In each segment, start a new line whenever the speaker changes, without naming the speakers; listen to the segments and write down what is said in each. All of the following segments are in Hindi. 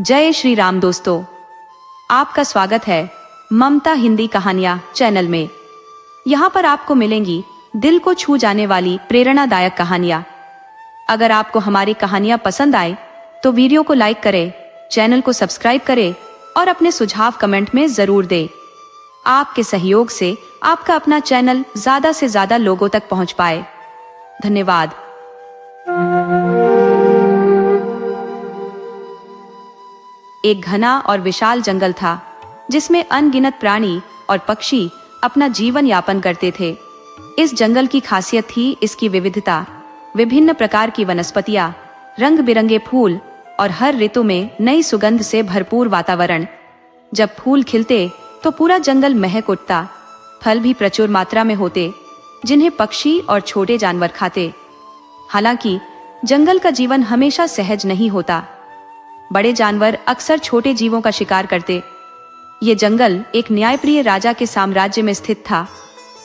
जय श्री राम दोस्तों, आपका स्वागत है ममता हिंदी कहानियां चैनल में। यहाँ पर आपको मिलेंगी दिल को छू जाने वाली प्रेरणादायक कहानियां। अगर आपको हमारी कहानियां पसंद आए तो वीडियो को लाइक करें, चैनल को सब्सक्राइब करें और अपने सुझाव कमेंट में जरूर दें। आपके सहयोग से आपका अपना चैनल ज्यादा से ज्यादा लोगों तक पहुंच पाए। धन्यवाद। एक घना और विशाल जंगल था जिसमें अनगिनत प्राणी और पक्षी अपना जीवन यापन करते थे। इस जंगल की खासियत थी इसकी विविधता, विभिन्न प्रकार की वनस्पतियां, रंग बिरंगे फूल और हर ऋतु में नई सुगंध से भरपूर वातावरण। जब फूल खिलते तो पूरा जंगल महक उठता। फल भी प्रचुर मात्रा में होते जिन्हें पक्षी और छोटे जानवर खाते। हालांकि जंगल का जीवन हमेशा सहज नहीं होता। बड़े जानवर अक्सर छोटे जीवों का शिकार करते। ये जंगल एक न्यायप्रिय राजा के साम्राज्य में स्थित था,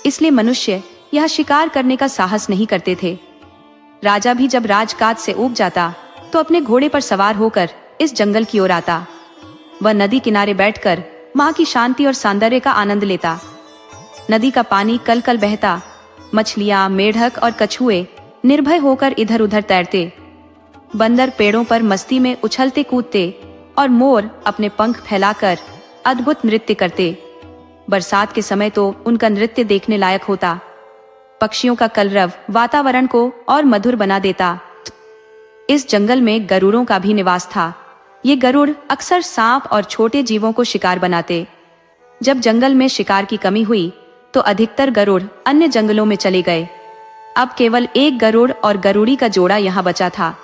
इसलिए मनुष्य यह शिकार करने का साहस नहीं करते थे। राजा भी जब राजकाज से ऊब जाता तो अपने घोड़े पर सवार होकर इस जंगल की ओर आता। वह नदी किनारे बैठकर वहां की शांति और सौंदर्य का आनंद लेता। नदी का पानी कल कल बहता, मछलियां, मेढक और कछुए निर्भय होकर इधर उधर तैरते। बंदर पेड़ों पर मस्ती में उछलते कूदते और मोर अपने पंख फैलाकर अद्भुत नृत्य करते। बरसात के समय तो उनका नृत्य देखने लायक होता। पक्षियों का कलरव वातावरण को और मधुर बना देता। इस जंगल में गरुड़ों का भी निवास था। ये गरुड़ अक्सर सांप और छोटे जीवों को शिकार बनाते। जब जंगल में शिकार की कमी हुई तो अधिकतर गरुड़ अन्य जंगलों में चले गए। अब केवल एक गरुड़ और गरुड़ी का जोड़ा यहाँ बचा था।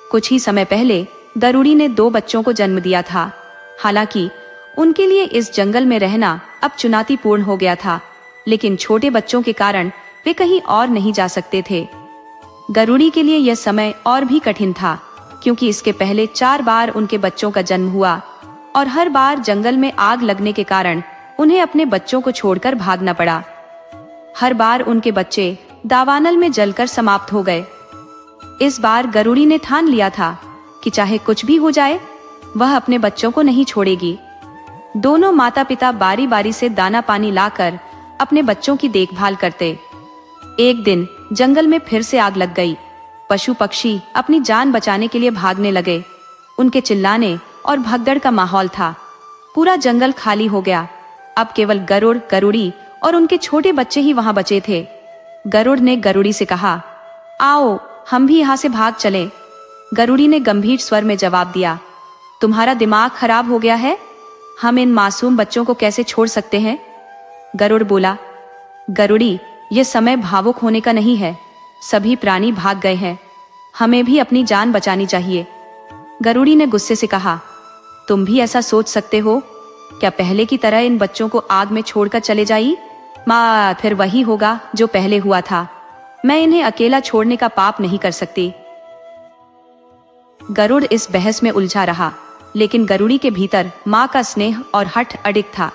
कुछ ही समय पहले गरुड़ी ने 2 बच्चों को जन्म दिया था। हालांकि उनके लिए इस जंगल में रहना अब चुनौतीपूर्ण हो गया था, लेकिन छोटे बच्चों के कारण वे कहीं और नहीं जा सकते थे। गरुड़ी के लिए यह समय और भी कठिन था, क्योंकि इसके पहले 4 बार उनके बच्चों का जन्म हुआ और हर बार जंगल में आग लगने के कारण उन्हें अपने बच्चों को छोड़कर भागना पड़ा। हर बार उनके बच्चे दावानल में जलकर समाप्त हो गए। इस बार गरुड़ी ने ठान लिया था कि चाहे कुछ भी हो जाए, वह अपने बच्चों को नहीं छोड़ेगी। दोनों माता पिता बारी बारी से दाना पानी लाकर अपने बच्चों की देखभाल करते। एक दिन जंगल में फिर से आग लग गई। पशु पक्षी अपनी जान बचाने के लिए भागने लगे। उनके चिल्लाने और भगदड़ का माहौल था। पूरा जंगल खाली हो गया। अब केवल गरुड़, गरुड़ी और उनके छोटे बच्चे ही वहां बचे थे। गरुड़ ने गरुड़ी से कहा, आओ हम भी यहाँ से भाग चलें। गरुड़ी ने गंभीर स्वर में जवाब दिया, तुम्हारा दिमाग खराब हो गया है? हम इन मासूम बच्चों को कैसे छोड़ सकते हैं? गरुड़ बोला, गरुड़ी, ये समय भावुक होने का नहीं है। सभी प्राणी भाग गए हैं, हमें भी अपनी जान बचानी चाहिए। गरुड़ी ने गुस्से से कहा, तुम भी ऐसा सोच सकते हो? क्या पहले की तरह इन बच्चों को आग में छोड़कर चले जाइए? माँ, फिर वही होगा जो पहले हुआ था। मैं इन्हें अकेला छोड़ने का पाप नहीं कर सकती। गरुड़ इस बहस में उलझा रहा, लेकिन गरुड़ी के भीतर माँ का स्नेह और हठ अडिग था।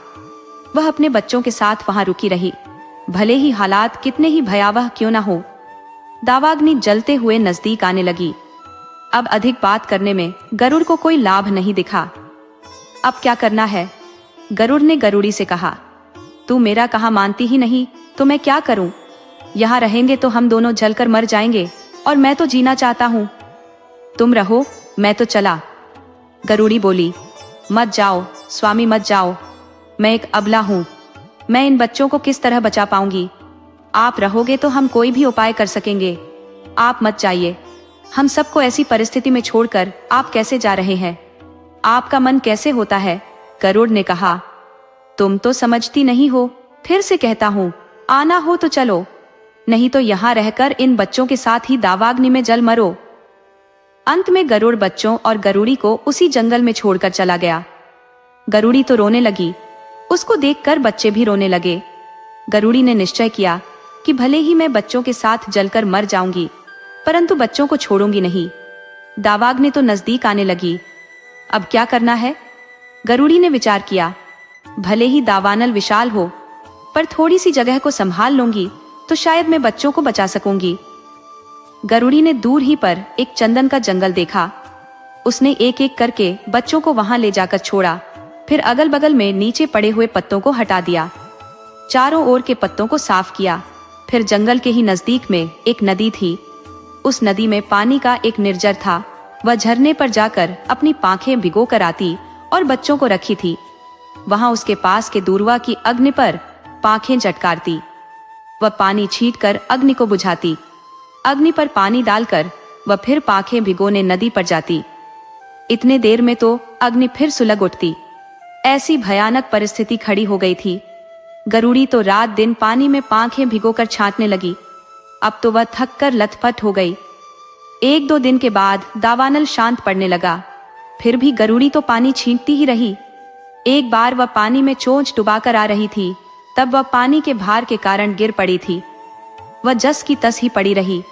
वह अपने बच्चों के साथ वहां रुकी रही, भले ही हालात कितने ही भयावह क्यों न हो। दावाग्नि जलते हुए नजदीक आने लगी। अब अधिक बात करने में गरुड़ को कोई लाभ नहीं दिखा। अब क्या करना है? गरुड़ ने गरुड़ी से कहा, तू मेरा कहा मानती ही नहीं तो मैं क्या करूं? यहाँ रहेंगे तो हम दोनों जलकर मर जाएंगे और मैं तो जीना चाहता हूँ। तुम रहो, मैं तो चला। गरुड़ी बोली, मत जाओ स्वामी, मत जाओ। मैं एक अबला हूँ, मैं इन बच्चों को किस तरह बचा पाऊंगी? आप रहोगे तो हम कोई भी उपाय कर सकेंगे। आप मत जाइए। हम सबको ऐसी परिस्थिति में छोड़कर आप कैसे जा रहे हैं? आपका मन कैसे होता है? गरुड़ ने कहा, तुम तो समझती नहीं हो। फिर से कहता हूँ, आना हो तो चलो, नहीं तो यहाँ रहकर इन बच्चों के साथ ही दावाग्नि में जल मरो। अंत में गरुड़ बच्चों और गरुड़ी को उसी जंगल में छोड़कर चला गया। गरुड़ी तो रोने लगी, उसको देखकर बच्चे भी रोने लगे। गरुड़ी ने निश्चय किया कि भले ही मैं बच्चों के साथ जलकर मर जाऊंगी, परंतु बच्चों को छोड़ूंगी नहीं। दावाग्नि तो नजदीक आने लगी। अब क्या करना है? गरुड़ी ने विचार किया, भले ही दावानल विशाल हो, पर थोड़ी सी जगह को संभाल लूंगी तो शायद मैं बच्चों को बचा सकूंगी। गरुड़ी ने दूर ही पर एक चंदन का जंगल देखा। उसने एक एक करके बच्चों को वहां ले जाकर छोड़ा, फिर अगल बगल में नीचे पड़े हुए पत्तों को हटा दिया, चारों ओर के पत्तों को साफ किया। फिर जंगल के ही नजदीक में एक नदी थी। उस नदी में पानी का एक निर्जर था। वह झरने पर जाकर अपनी पांखें भिगो कर आती और बच्चों को रखी थी। वहां उसके पास के दूरवा की अग्नि पर पांखें झटकारती। वह पानी छींटकर अग्नि को बुझाती। अग्नि पर पानी डालकर वह फिर पांखें भिगोने नदी पर जाती। इतने देर में तो अग्नि फिर सुलग उठती। ऐसी भयानक परिस्थिति खड़ी हो गई थी। गरुड़ी तो रात दिन पानी में पांखें भिगोकर छांटने लगी। अब तो वह थक कर लथपथ हो गई। एक दो दिन के बाद दावानल शांत पड़ने लगा, फिर भी गरुड़ी तो पानी छींटती ही रही। एक बार वह पानी में चोंच डुबाकर आ रही थी, तब वह पानी के भार के कारण गिर पड़ी थी। वह जस की तस ही पड़ी रही।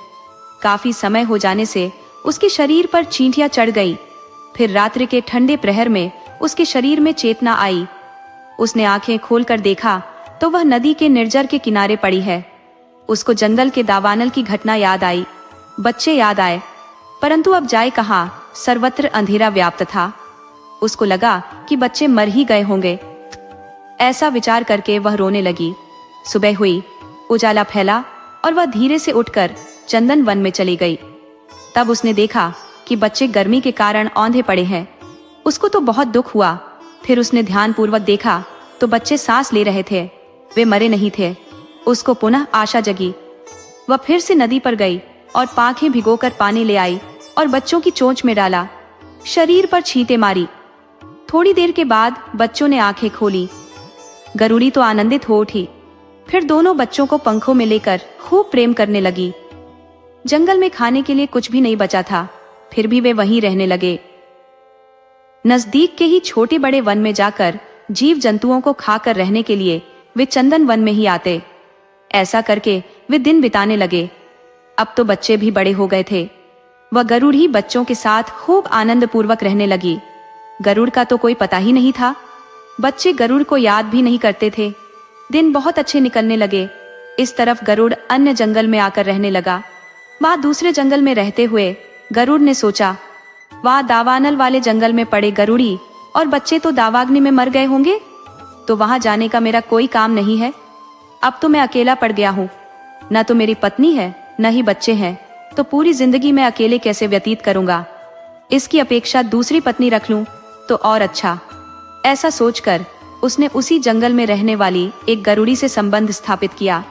काफी समय हो जाने से उसके शरीर पर चींटियां चढ़ गई। फिर रात्रि के ठंडे प्रहर में उसके शरीर में चेतना आई। उसने आंखें खोलकर देखा तो वह नदी के निर्जर के किनारे पड़ी है। उसको जंगल के दावानल की घटना याद आई, बच्चे याद आए, परंतु अब जाए कहां, सर्वत्र अंधेरा व्याप्त था। उसको लगा कि बच्चे मर ही गए होंगे। ऐसा विचार करके वह रोने लगी। सुबह हुई, उजाला फैला और वह धीरे से उठकर चंदन वन में चली गई। तब उसने देखा कि बच्चे गर्मी के कारण औंधे पड़े हैं। उसको तो बहुत दुख हुआ। फिर उसने ध्यानपूर्वक देखा तो बच्चे सांस ले रहे थे, वे मरे नहीं थे। उसको पुनः आशा जगी। वह फिर से नदी पर गई और पांखें भिगोकर पानी ले आई और बच्चों की चोंच में डाला, शरीर पर छींटे मारी। थोड़ी देर के बाद बच्चों ने आंखें खोली। गरुड़ी तो आनंदित हो उठी। फिर दोनों बच्चों को पंखों में लेकर खूब प्रेम करने लगी। जंगल में खाने के लिए कुछ भी नहीं बचा था, फिर भी वे वहीं रहने लगे। नजदीक के ही छोटे बड़े वन में जाकर जीव जंतुओं को खाकर रहने के लिए वे चंदन वन में ही आते। ऐसा करके वे दिन बिताने लगे। अब तो बच्चे भी बड़े हो गए थे। वह गरुड़ ही बच्चों के साथ खूब आनंद पूर्वक रहने लगी। गरुड़ का तो कोई पता ही नहीं था। बच्चे गरुड़ को याद भी नहीं करते थे। दिन बहुत अच्छे निकलने लगे। इस तरफ गरुड़ अन्य जंगल में आकर रहने लगा। वहां दूसरे जंगल में रहते हुए गरुड़ ने सोचा, वहां दावानल वाले जंगल में पड़े गरुड़ी और बच्चे तो दावाग्नि में मर गए होंगे, तो वहां जाने का मेरा कोई काम नहीं है। अब तो मैं अकेला पड़ गया हूँ। न तो मेरी पत्नी है, न ही बच्चे हैं, तो पूरी जिंदगी मैं अकेले कैसे व्यतीत करूंगा। इसकी अपेक्षा दूसरी पत्नी रख लूं तो और अच्छा। ऐसा सोचकर उसने उसी जंगल में रहने वाली एक गरुड़ी से संबंध स्थापित किया।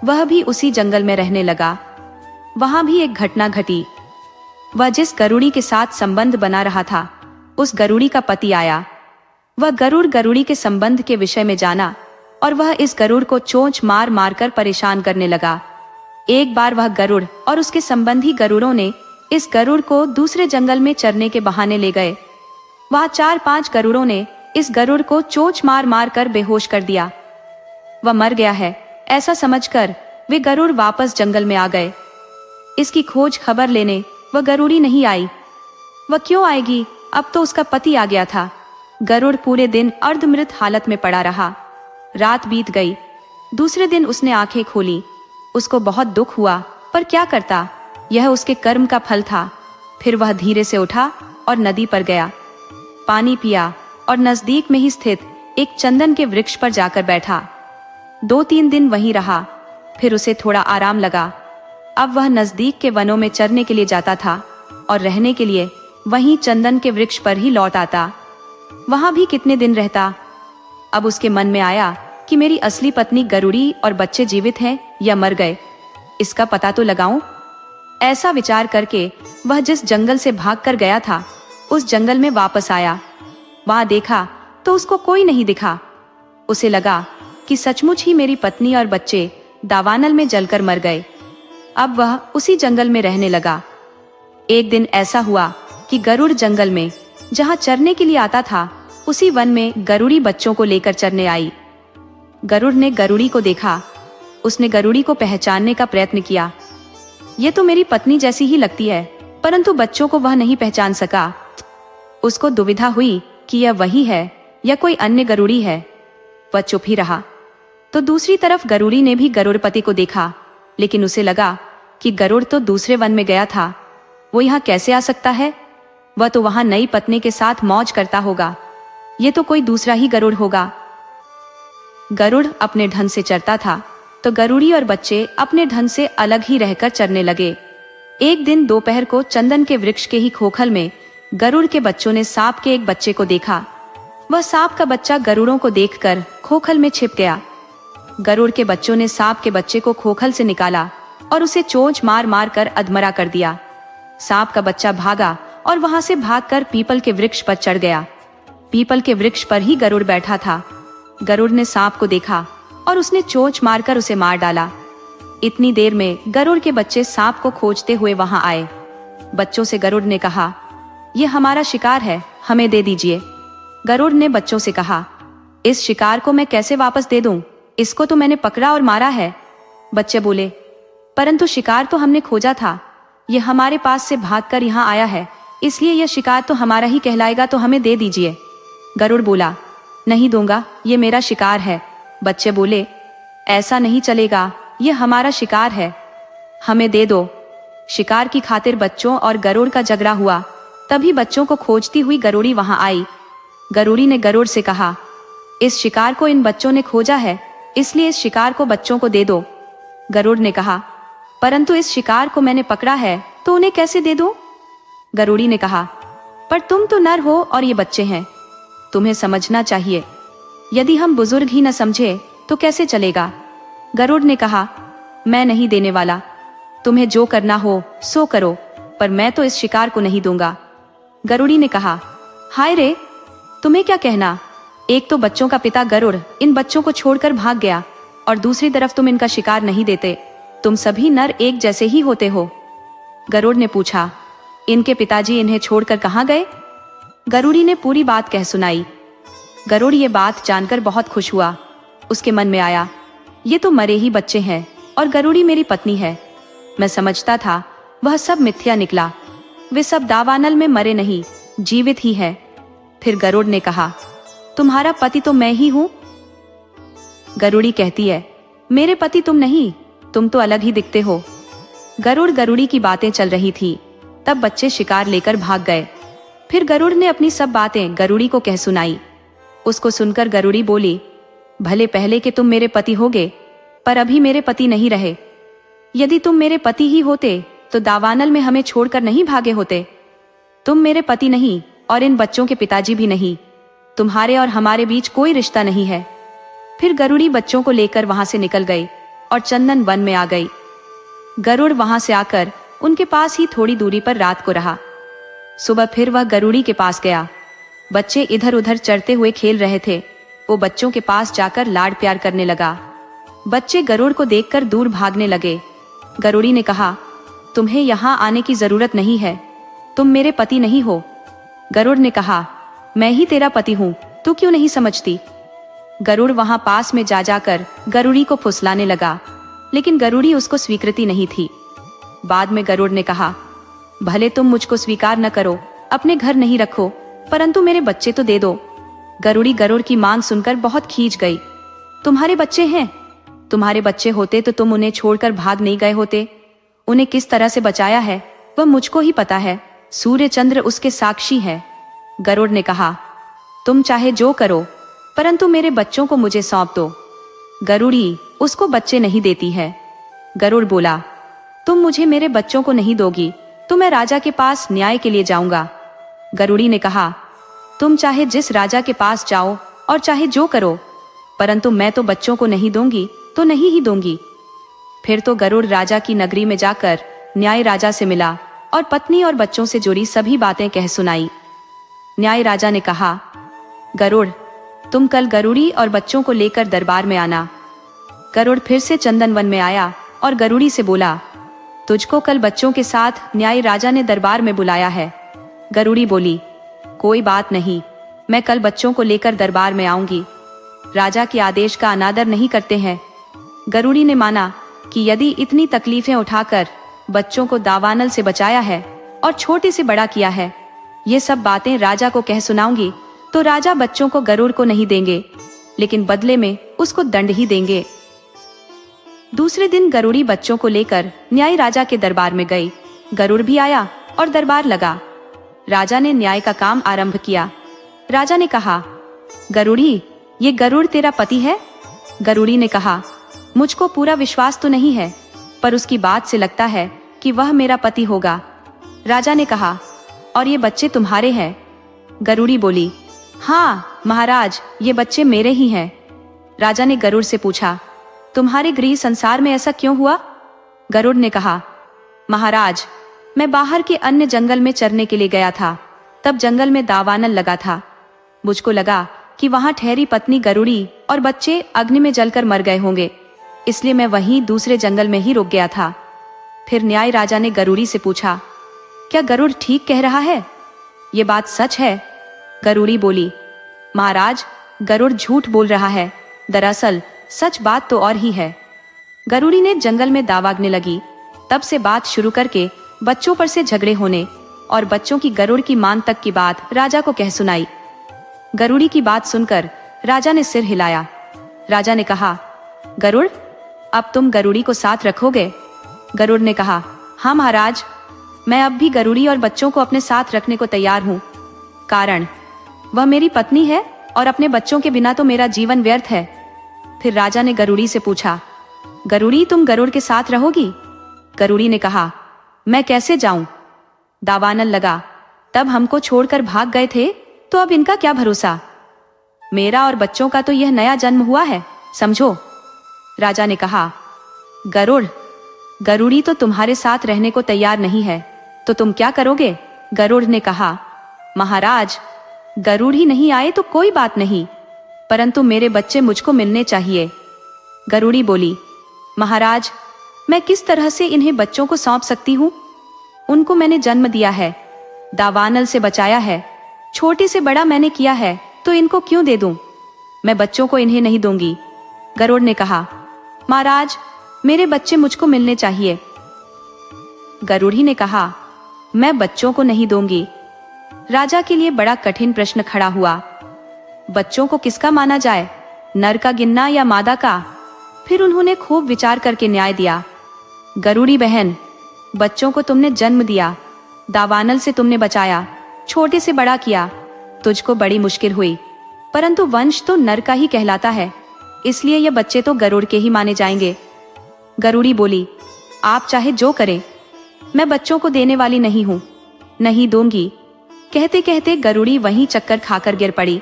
वह भी उसी जंगल में रहने लगा। वहां भी एक घटना घटी। वह जिस गरुड़ी के साथ संबंध बना रहा था, उस गरुड़ी का पति आया। वह गरुड़ गरुड़ी के संबंध के विषय में जाना और वह इस गरुड़ को चोंच मार मार कर परेशान करने लगा। एक बार वह गरुड़ और उसके संबंधी गरुड़ों ने इस गरुड़ को दूसरे जंगल में चरने के बहाने ले गए। वहां 4-5 गरुड़ों ने इस गरुड़ को चोंच मार मार कर बेहोश कर दिया। वह मर गया है ऐसा समझकर वे गरुड़ वापस जंगल में आ गए। इसकी खोज खबर लेने वह गरुड़ी नहीं आई। वह क्यों आएगी, अब तो उसका पति आ गया था। गरुड़ पूरे दिन अर्धमृत हालत में पड़ा रहा। रात बीत गई। दूसरे दिन उसने आंखें खोली। उसको बहुत दुख हुआ, पर क्या करता, यह उसके कर्म का फल था। फिर वह धीरे से उठा और नदी पर गया, पानी पिया और नजदीक में ही स्थित एक चंदन के वृक्ष पर जाकर बैठा। 2-3 दिन वहीं रहा। फिर उसे थोड़ा आराम लगा। अब वह नजदीक के वनों में चरने के लिए जाता था और रहने के लिए वहीं चंदन के वृक्ष पर ही लौट आता। वहां भी कितने दिन रहता। अब उसके मन में आया कि मेरी असली पत्नी गरुड़ी और बच्चे जीवित हैं या मर गए, इसका पता तो लगाऊं। ऐसा विचार करके वह जिस जंगल से भागकर गया था, उस जंगल में वापस आया। वहां देखा तो उसको कोई नहीं दिखा। उसे लगा कि सचमुच ही मेरी पत्नी और बच्चे दावानल में जलकर मर गए। अब वह उसी जंगल में रहने लगा। एक दिन ऐसा हुआ कि गरुड़ जंगल में जहां चरने के लिए आता था, उसी वन में गरुड़ी बच्चों को लेकर चरने आई। गरुड़ ने गरुड़ी को देखा। उसने गरुड़ी को पहचानने का प्रयत्न किया। ये तो मेरी पत्नी जैसी ही लगती है, परंतु बच्चों को वह नहीं पहचान सका। उसको दुविधा हुई कि यह वही है या कोई अन्य गरुड़ी है। वह चुप ही रहा। तो दूसरी तरफ गरुड़ी ने भी गरुड़पति को देखा, लेकिन उसे लगा कि गरुड़ तो दूसरे वन में गया था, वो यहाँ कैसे आ सकता है। वह तो वहां नई पत्नी के साथ मौज करता होगा। ये तो कोई दूसरा ही गरुड़ होगा। गरुड़ अपने ढंग से चरता था तो गरुड़ी और बच्चे अपने ढंग से अलग ही रहकर चरने लगे। एक दिन दोपहर को चंदन के वृक्ष के ही खोखल में गरुड़ के बच्चों ने सांप के एक बच्चे को देखा। वह सांप का बच्चा गरुड़ों को देखकर खोखल में छिप गया। गरुड़ के बच्चों ने सांप के बच्चे को खोखल से निकाला और उसे चोंच मार मार कर अधमरा कर दिया। सांप का बच्चा भागा और वहां से भागकर पीपल के वृक्ष पर चढ़ गया। पीपल के वृक्ष पर ही गरुड़ बैठा था। गरुड़ ने सांप को देखा और उसने चोंच मारकर उसे मार डाला। इतनी देर में गरुड़ के बच्चे सांप को खोजते हुए वहां आए। बच्चों से गरुड़ ने कहा, ये हमारा शिकार है, हमें दे दीजिए। गरुड़ ने बच्चों से कहा, इस शिकार को मैं कैसे वापस दे दूं? इसको तो मैंने पकड़ा और मारा है। बच्चे बोले, परंतु शिकार तो हमने खोजा था। यह हमारे पास से भागकर यहाँ आया है, इसलिए यह शिकार तो हमारा ही कहलाएगा, तो हमें दे दीजिए। गरुड़ बोला, नहीं दूंगा, ये मेरा शिकार है। बच्चे बोले, ऐसा नहीं चलेगा, यह हमारा शिकार है, हमें दे दो। शिकार की खातिर बच्चों और गरुड़ का झगड़ा हुआ। तभी बच्चों को खोजती हुई गरुड़ी वहां आई। गरुड़ी ने गरुड़ से कहा, इस शिकार को इन बच्चों ने खोजा है, इसलिए इस शिकार को बच्चों को दे दो। गरुड़ ने कहा, परंतु इस शिकार को मैंने पकड़ा है, तो उन्हें कैसे दे दूं? गरुड़ी ने कहा, पर तुम तो नर हो और ये बच्चे हैं, तुम्हें समझना चाहिए। यदि हम बुजुर्ग ही न समझे तो कैसे चलेगा? गरुड़ ने कहा, मैं नहीं देने वाला, तुम्हें जो करना हो सो करो, पर मैं तो इस शिकार को नहीं दूंगा। गरुड़ी ने कहा, हाय रे, तुम्हें क्या कहना? एक तो बच्चों का पिता गरुड़ इन बच्चों को छोड़कर भाग गया और दूसरी तरफ तुम इनका शिकार नहीं देते। तुम सभी नर एक जैसे ही होते हो। गरुड़ ने पूछा, इनके पिताजी इन्हें छोड़कर कहाँ गए? गरुड़ी ने पूरी बात कह सुनाई। गरुड़ ये बात जानकर बहुत खुश हुआ। उसके मन में आया, ये तो मरे ही बच्चे हैं और गरुड़ी मेरी पत्नी है। मैं समझता था वह सब मिथ्या निकला। वे सब दावानल में मरे नहीं, जीवित ही है। फिर गरुड़ ने कहा, तुम्हारा पति तो मैं ही हूं। गरुड़ी कहती है, मेरे पति तुम नहीं, तुम तो अलग ही दिखते हो। गरुड़ गरुड़ी की बातें चल रही थी, तब बच्चे शिकार लेकर भाग गए। फिर गरुड़ ने अपनी सब बातें गरुड़ी को कह सुनाई। उसको सुनकर गरुड़ी बोली, भले पहले के तुम मेरे पति होगे, पर अभी मेरे पति नहीं रहे। यदि तुम मेरे पति ही होते तो दावानल में हमें छोड़कर नहीं भागे होते। तुम मेरे पति नहीं और इन बच्चों के पिताजी भी नहीं। तुम्हारे और हमारे बीच कोई रिश्ता नहीं है। फिर गरुड़ी बच्चों को लेकर वहां से निकल गई और चंदन वन में आ गई। गरुड़ वहां से आकर उनके पास ही थोड़ी दूरी पर रात को रहा। सुबह फिर वह गरुड़ी के पास गया। बच्चे इधर उधर चरते हुए खेल रहे थे। वो बच्चों के पास जाकर लाड प्यार करने लगा। बच्चे गरुड़ को देखकर दूर भागने लगे। गरुड़ी ने कहा, तुम्हें यहाँ आने की जरूरत नहीं है, तुम मेरे पति नहीं हो। गरुड़ ने कहा, मैं ही तेरा पति हूँ, तू क्यों नहीं समझती? गरुड़ वहां पास में जा जाकर गरुड़ी को फुसलाने लगा, लेकिन गरुड़ी उसको स्वीकृति नहीं थी। बाद में गरुड़ ने कहा, भले तुम मुझको स्वीकार न करो, अपने घर नहीं रखो, परंतु मेरे बच्चे तो दे दो। गरुड़ी गरुड़ की मांग सुनकर बहुत खींच गई। तुम्हारे बच्चे हैं, तुम्हारे बच्चे होते तो तुम उन्हें छोड़कर भाग नहीं गए होते। उन्हें किस तरह से बचाया है वह मुझको ही पता है, सूर्य चंद्र उसके साक्षी है। गरुड़ ने कहा, तुम चाहे जो करो, परंतु मेरे बच्चों को मुझे सौंप दो। गरुड़ी उसको बच्चे नहीं देती है। गरुड़ बोला, तुम मुझे मेरे बच्चों को नहीं दोगी तो मैं राजा के पास न्याय के लिए जाऊंगा। गरुड़ी ने कहा, तुम चाहे जिस राजा के पास जाओ और चाहे जो करो, परंतु मैं तो बच्चों को नहीं दूंगी तो नहीं ही दूंगी। फिर तो गरुड़ राजा की नगरी में जाकर न्याय राजा से मिला और पत्नी और बच्चों से जुड़ी सभी बातें कह सुनाई। न्याय राजा ने कहा, गरुड़, तुम कल गरुड़ी और बच्चों को लेकर दरबार में आना। गरुड़ फिर से चंदन वन में आया और गरुड़ी से बोला, तुझको कल बच्चों के साथ न्याय राजा ने दरबार में बुलाया है। गरुड़ी बोली, कोई बात नहीं, मैं कल बच्चों को लेकर दरबार में आऊंगी। राजा के आदेश का अनादर नहीं करते हैं। गरुड़ी ने माना कि यदि इतनी तकलीफें उठाकर बच्चों को दावानल से बचाया है और छोटे से बड़ा किया है, ये सब बातें राजा को कह सुनाऊंगी तो राजा बच्चों को गरुड़ को नहीं देंगे, लेकिन बदले में उसको दंड ही देंगे। दूसरे दिन गरुड़ी बच्चों को लेकर न्याय राजा के दरबार में गई। गरुड़ भी आया और दरबार लगा। राजा ने न्याय का काम आरंभ किया। राजा ने कहा, गरुड़ी, ये गरुड़ तेरा पति है? गरुड़ी ने कहा, मुझको पूरा विश्वास तो नहीं है, पर उसकी बात से लगता है कि वह मेरा पति होगा। राजा ने कहा, और ये बच्चे तुम्हारे हैं? गरुड़ी बोली, हाँ महाराज, ये बच्चे मेरे ही हैं। राजा ने गरुड़ से पूछा, तुम्हारे गृह संसार में ऐसा क्यों हुआ? गरुड़ ने कहा, महाराज, मैं बाहर के अन्य जंगल में चरने के लिए गया था। तब जंगल में दावानल लगा था। मुझको लगा कि वहां ठहरी पत्नी गरुड़ी और बच्चे अग्नि में जलकर मर गए होंगे, इसलिए मैं वहीं दूसरे जंगल में ही रुक गया था। फिर न्याय राजा ने गरुड़ी से पूछा, क्या गरुड़ ठीक कह रहा है? ये बात सच है? गरुड़ी बोली, महाराज, गरुड़ झूठ बोल रहा है। दरअसल सच बात तो और ही है। गरुड़ी ने जंगल में दावाग्नि लगी। तब से बात शुरू करके बच्चों पर से झगड़े होने और बच्चों की गरुड़ की मान तक की बात राजा को कह सुनाई। गरुड़ी की बात सुनकर राजा ने सिर हिलाया। राजा ने कहा, गरुड़, अब तुम गरुड़ी को साथ रखोगे? गरुड़ ने कहा, हाँ महाराज, मैं अब भी गरुड़ी और बच्चों को अपने साथ रखने को तैयार हूँ। कारण वह मेरी पत्नी है और अपने बच्चों के बिना तो मेरा जीवन व्यर्थ है। फिर राजा ने गरुड़ी से पूछा, गरुड़ी, तुम गरुड़ के साथ रहोगी? गरुड़ी ने कहा, मैं कैसे जाऊं? दावानल लगा, तब हमको छोड़कर भाग गए थे, तो अब इनका क्या भरोसा? मेरा और बच्चों का तो यह नया जन्म हुआ है, समझो। राजा ने कहा, गरुड़, गरुड़ी तो तुम्हारे साथ रहने को तैयार नहीं है, तो तुम क्या करोगे? गरुड़ ने कहा, महाराज, गरुड़ ही नहीं आए तो कोई बात नहीं, परंतु मेरे बच्चे मुझको मिलने चाहिए। गरुड़ी बोली, महाराज, मैं किस तरह से इन्हें बच्चों को सौंप सकती हूँ? उनको मैंने जन्म दिया है, दावानल से बचाया है, छोटे से बड़ा मैंने किया है, तो इनको क्यों दे दूं? मैं बच्चों को इन्हें नहीं दूंगी। गरुड़ ने कहा, महाराज, मेरे बच्चे मुझको मिलने चाहिए। गरुड़ी ने कहा, मैं बच्चों को नहीं दूंगी। राजा के लिए बड़ा कठिन प्रश्न खड़ा हुआ। बच्चों को किसका माना जाए, नर का गिनना या मादा का? फिर उन्होंने खूब विचार करके न्याय दिया। गरुड़ी बहन, बच्चों को तुमने जन्म दिया, दावानल से तुमने बचाया, छोटे से बड़ा किया, तुझको बड़ी मुश्किल हुई, परंतु वंश तो नर का ही कहलाता है, इसलिए ये बच्चे तो गरुड़ के ही माने जाएंगे। गरुड़ी बोली, आप चाहे जो करें, मैं बच्चों को देने वाली नहीं हूं, नहीं दूंगी। कहते कहते गरुड़ी वहीं चक्कर खाकर गिर पड़ी।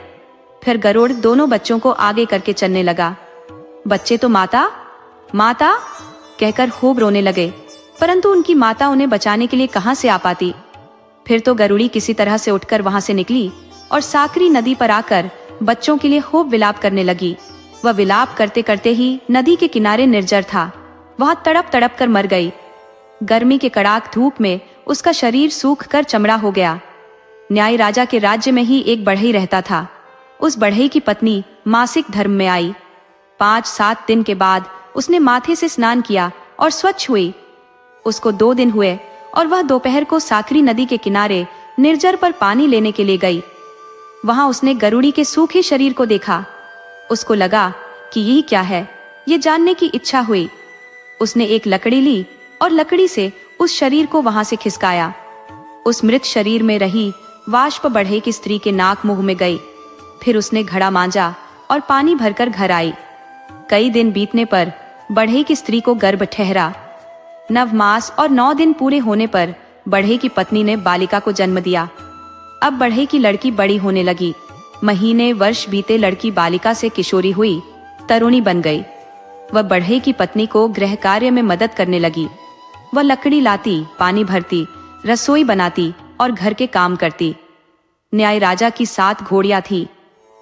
फिर गरुड़ दोनों बच्चों को आगे करके चलने लगा। बच्चे तो माता माता कहकर खूब रोने लगे, परंतु उनकी माता उन्हें बचाने के लिए कहां से आ पाती। फिर तो गरुड़ी किसी तरह से उठकर वहां से निकली और साकरी नदी पर आकर बच्चों के लिए खूब विलाप करने लगी। वह विलाप करते करते ही नदी के किनारे निर्जर था, वहां तड़प तड़प कर मर गई। गर्मी के कड़ाक धूप में उसका शरीर सूख कर चमड़ा हो गया। न्याय राजा के राज्य में ही एक बढ़ई रहता था। उस बढ़ई की पत्नी मासिक धर्म में आई। 5-7 दिन के बाद उसने माथे से स्नान किया और स्वच्छ हुई। उसको 2 दिन हुए और वह दोपहर को साकरी नदी के किनारे निर्जर पर पानी लेने के लिए गई। वहां उसने गरुड़ी के सूखे शरीर को देखा। उसको लगा कि यही क्या है, ये जानने की इच्छा हुई। उसने एक लकड़ी ली और लकड़ी से उस शरीर को वहां से खिसकाया। उस मृत शरीर में रही वाष्प बढ़ई की स्त्री के नाक मुंह में गई। फिर उसने घड़ा मांजा और पानी भरकर घर आई। कई दिन बीतने पर बढ़ई की स्त्री को गर्भ ठहरा। 9 मास और 9 दिन पूरे होने पर बढ़ई की पत्नी ने बालिका को जन्म दिया। अब बढ़ई की लड़की बड़ी होने लगी। महीने वर्ष बीते, लड़की बालिका से किशोरी हुई, तरुणी बन गई। वह बढ़ई की पत्नी को गृह कार्य में मदद करने लगी। वह लकड़ी लाती, पानी भरती, रसोई बनाती और घर के काम करती। न्याय राजा की 7 घोड़ियां थी।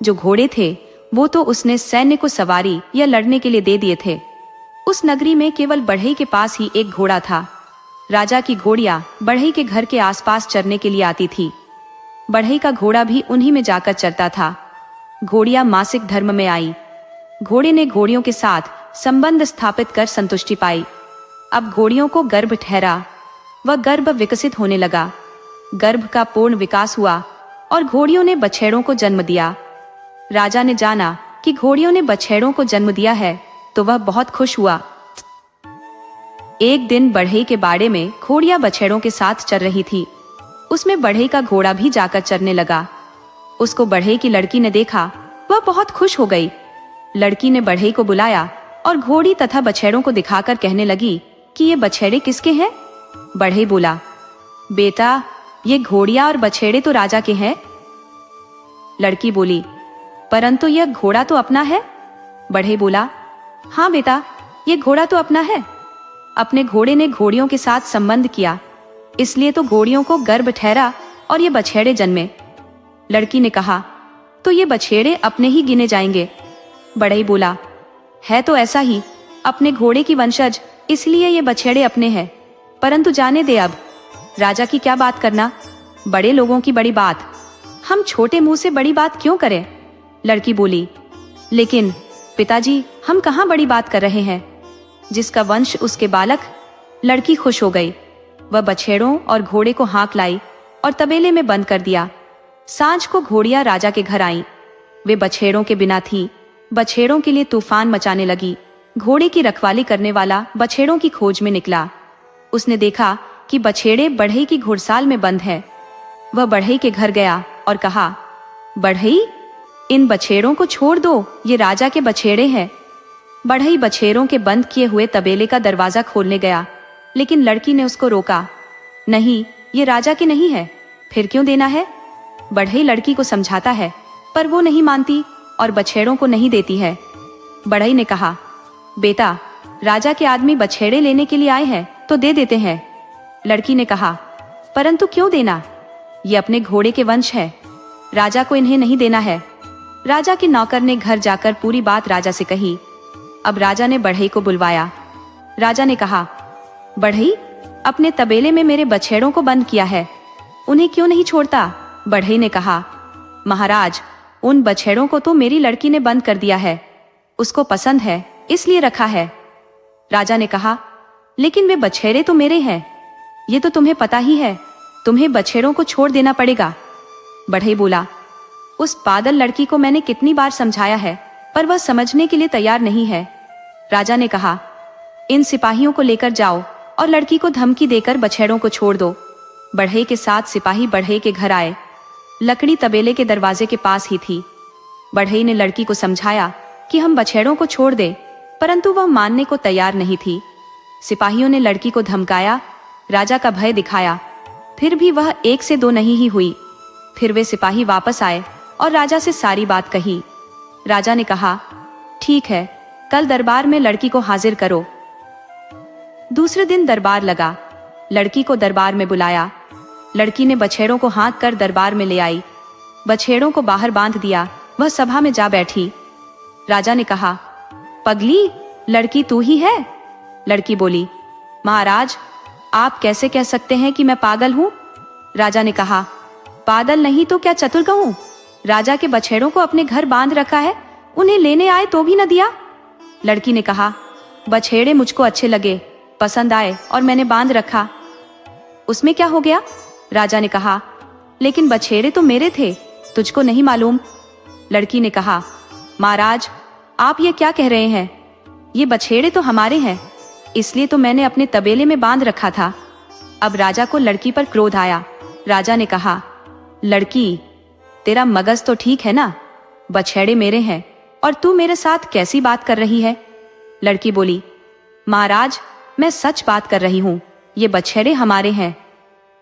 जो घोड़े थे वो तो उसने सैन्य को सवारी या लड़ने के लिए दे दिए थे। उस नगरी में केवल बढ़ई के पास ही एक घोड़ा था। राजा की घोड़ियां बढ़ई के घर के आसपास चरने के लिए आती थी। बढ़ई का घोड़ा भी उन्हीं में जाकर चरता था। घोड़ियां मासिक धर्म में आई। घोड़े ने घोड़ियों के साथ संबंध स्थापित कर संतुष्टि पाई। अब घोड़ियों को गर्भ ठहरा। वह गर्भ विकसित होने लगा। गर्भ का पूर्ण विकास हुआ और घोड़ियों ने बछेड़ों को जन्म दिया। राजा ने जाना कि घोड़ियों ने बछेड़ों को जन्म दिया है तो वह बहुत खुश हुआ। एक दिन बढ़ई के बाड़े में घोड़ियां बछेड़ों के साथ चर रही थी। उसमें बढ़ई का घोड़ा भी जाकर चरने लगा। उसको बढ़ई की लड़की ने देखा, वह बहुत खुश हो गई। लड़की ने बढ़ई को बुलाया और घोड़ी तथा बछेड़ों को दिखाकर कहने लगी कि ये बछेड़े किसके हैं? बढ़ई बोला, बेटा ये घोड़िया और बछेड़े तो राजा के हैं। लड़की बोली, परंतु यह घोड़ा तो अपना है। बढ़ई बोला, हाँ बेटा ये घोड़ा तो अपना है। अपने घोड़े ने घोड़ियों के साथ संबंध किया, इसलिए तो घोड़ियों को गर्भ ठहरा और ये बछेड़े जन्मे। लड़की ने कहा, तो ये बछेड़े अपने ही गिने जाएंगे। बढ़ई बोला, है तो ऐसा ही, अपने घोड़े की वंशज, इसलिए ये बछेड़े अपने हैं। परंतु जाने दे, अब राजा की क्या बात करना, बड़े लोगों की बड़ी बात, हम छोटे मुंह से बड़ी बात क्यों करें? लड़की बोली, लेकिन पिताजी हम कहाँ बड़ी बात कर रहे हैं, जिसका वंश उसके बालक। लड़की खुश हो गई। वह बछेड़ों और घोड़े को हाँक लाई और तबेले में बंद कर दिया। सांझ को घोड़ियां राजा के घर आईं। वे बछेड़ों के बिना थी, बछेड़ों के लिए तूफान मचाने लगी। घोड़े की रखवाली करने वाला बछेड़ों की खोज में निकला। उसने देखा कि बछेड़े बढ़ई की घुड़साल में बंद है। वह बढ़ई के घर गया और कहा, बढ़ई इन बछेड़ों को छोड़ दो, ये राजा के बछेड़े हैं। बढ़ई बछेड़ों के बंद किए हुए तबेले का दरवाजा खोलने गया, लेकिन लड़की ने उसको रोका। नहीं, ये राजा के नहीं है, फिर क्यों देना है? बढ़ई लड़की को समझाता है, पर वो नहीं मानती और बछेड़ों को नहीं देती है। बढ़ई ने कहा, बेटा राजा के आदमी बछेड़े लेने के लिए आए हैं तो दे देते हैं। लड़की ने कहा, परंतु क्यों देना, ये अपने घोड़े के वंश है, राजा को इन्हें नहीं देना है। राजा के नौकर ने घर जाकर पूरी बात राजा से कही। अब राजा ने बढ़ई को बुलवाया। राजा ने कहा, बढ़ई अपने तबेले में मेरे बछेड़ों को बंद किया है, उन्हें क्यों नहीं छोड़ता? बढ़ई ने कहा, महाराज उन बछेड़ों को तो मेरी लड़की ने बंद कर दिया है, उसको पसंद है इसलिए रखा है। राजा ने कहा, लेकिन वे बछेड़े तो मेरे हैं, ये तो तुम्हें पता ही है, तुम्हें बछेड़ों को छोड़ देना पड़ेगा। बढ़ई बोला, उस पागल लड़की को मैंने कितनी बार समझाया है, पर वह समझने के लिए तैयार नहीं है। राजा ने कहा, इन सिपाहियों को लेकर जाओ और लड़की को धमकी देकर बछेड़ों को छोड़ दो। बढ़ई के साथ सिपाही बढ़ई के घर आए। लकड़ी तबेले के दरवाजे के पास ही थी। बढ़ई ने लड़की को समझाया कि हम बछेड़ों को छोड़ दे, परंतु वह मानने को तैयार नहीं थी। सिपाहियों ने लड़की को धमकाया, राजा का भय दिखाया, फिर भी वह एक से दो नहीं ही हुई। फिर वे सिपाही वापस आए और राजा से सारी बात कही। राजा ने कहा, ठीक है, कल दरबार में लड़की को हाजिर करो। दूसरे दिन दरबार लगा। लड़की को दरबार में बुलाया। लड़की ने बछेड़ों को हाँक कर दरबार में ले आई। बछेड़ों को बाहर बांध दिया। वह सभा में जा बैठी। राजा ने कहा, पगली लड़की तू ही है? लड़की बोली, महाराज आप कैसे कह सकते हैं कि मैं पागल हूँ? राजा ने कहा, पागल नहीं तो क्या चतुर कहूं? राजा के बछेड़ों को अपने घर बांध रखा है, उन्हें लेने आए तो भी न दिया। लड़की ने कहा, बछेड़े मुझको अच्छे लगे, पसंद आए और मैंने बांध रखा, उसमें क्या हो गया? राजा ने कहा, लेकिन बछेड़े तो मेरे थे, तुझको नहीं मालूम? लड़की ने कहा, महाराज आप ये क्या कह रहे हैं? ये बछेड़े तो हमारे हैं, इसलिए तो मैंने अपने तबेले में बांध रखा था। अब राजा को लड़की पर क्रोध आया। राजा ने कहा, लड़की तेरा मगज तो ठीक है ना? बछेड़े मेरे हैं और तू मेरे साथ कैसी बात कर रही है? लड़की बोली, महाराज मैं सच बात कर रही हूँ, ये बछेड़े हमारे हैं।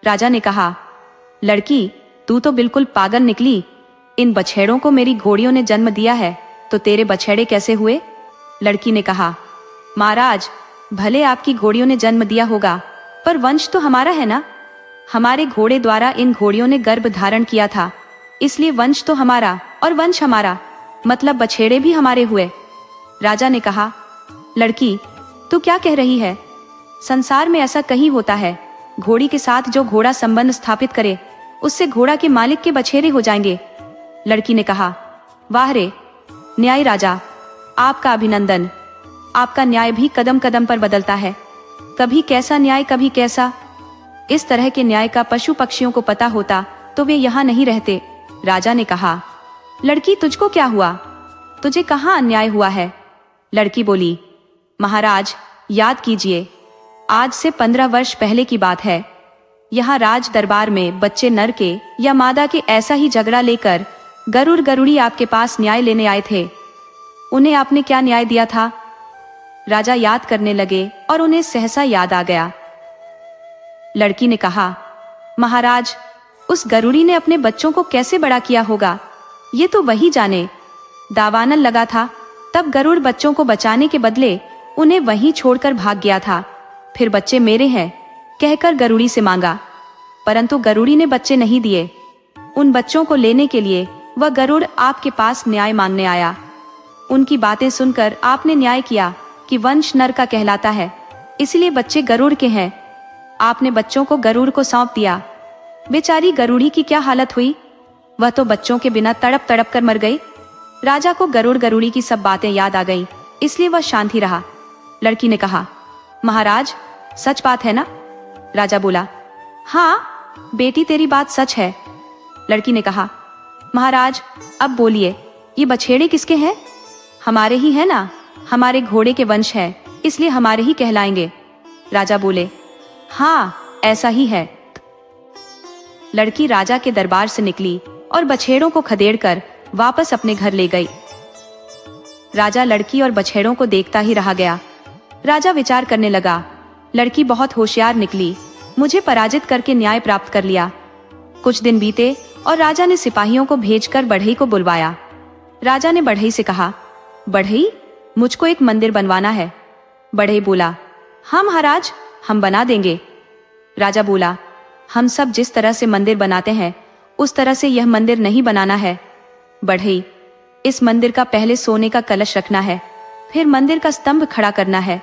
राजा ने कहा, लड़की तू तो बिल्कुल पागल निकली, इन बछेड़ों को मेरी घोड़ियों ने जन्म दिया है, तो तेरे बछेड़े कैसे हुए? लड़की ने कहा, महाराज भले आपकी घोड़ियों ने जन्म दिया होगा, पर वंश तो हमारा है ना? हमारे घोड़े द्वारा इन घोड़ियों ने गर्भ धारण किया था, इसलिए वंश तो हमारा और वंश हमारा, मतलब बछेड़े भी हमारे हुए। राजा ने कहा, लड़की तू क्या कह रही है? संसार में ऐसा कहीं होता है, घोड़ी के साथ जो घोड़ा संबंध स्थापित करे, उससे घोड़ा के मालिक के बछेरे हो जाएंगे। लड़की ने कहा, वाह रे न्यायी राजा, आपका अभिनंदन। आपका न्याय भी कदम कदम पर बदलता है, कभी कैसा न्याय कभी कैसा। इस तरह के न्याय का पशु पक्षियों को पता होता तो वे यहाँ नहीं रहते। राजा ने कहा, लड़की तुझको क्या हुआ? तुझे कहाँ अन्याय हुआ है? लड़की बोली, महाराज याद कीजिए, आज से 15 वर्ष पहले की बात है। यहाँ राज दरबार में बच्चे नर के या मादा के ऐसा ही झगड़ा लेकर गरुड़ गरुड़ी आपके पास न्याय लेने आए थे। उन्हें आपने क्या न्याय दिया था? राजा याद करने लगे और उन्हें सहसा याद आ गया। लड़की ने कहा, महाराज, उस गरुड़ी ने अपने बच्चों को कैसे बड़ा किया होगा, ये तो वही जाने। दावानल लगा था, तब गरुड़ बच्चों को बचाने के बदले उन्हें वहीं छोड़कर भाग गया था। फिर बच्चे मेरे हैं कहकर गरुड़ी से मांगा, परंतु गरुड़ी ने बच्चे नहीं दिए। उन बच्चों को लेने के लिए वह गरुड़ आपके पास न्याय मांगने आया। उनकी बातें सुनकर आपने न्याय किया कि वंश नर का कहलाता है, इसलिए बच्चे गरुड़ के हैं। आपने बच्चों को गरुड़ को सौंप दिया। बेचारी गरुड़ी की क्या हालत हुई, वह तो बच्चों के बिना तड़प तड़प कर मर गई। राजा को गरुड़ गरुड़ी की सब बातें याद आ गईं, इसलिए वह शांत ही रहा। लड़की ने कहा, महाराज, सच बात है ना? राजा बोला, हाँ बेटी, तेरी बात सच है। लड़की ने कहा, महाराज, अब बोलिए, ये बछेड़े किसके हैं? हमारे ही है ना, हमारे घोड़े के वंश है, इसलिए हमारे ही कहलाएंगे। राजा बोले, हाँ ऐसा ही है। लड़की राजा के दरबार से निकली और बछेड़ों को खदेड़कर वापस अपने घर ले गई। राजा लड़की और बछेड़ों को देखता ही रह गया। राजा विचार करने लगा, लड़की बहुत होशियार निकली, मुझे पराजित करके न्याय प्राप्त कर लिया। कुछ दिन बीते और राजा ने सिपाहियों को भेजकर बढ़ई को बुलवाया। राजा ने बढ़ई से कहा, बढ़ई, मुझको एक मंदिर बनवाना है। बढ़ई बोला, हाँ महाराज, हम बना देंगे। राजा बोला, हम सब जिस तरह से मंदिर बनाते हैं उस तरह से यह मंदिर नहीं बनाना है। बढ़ई, इस मंदिर का पहले सोने का कलश रखना है, फिर मंदिर का स्तंभ खड़ा करना है।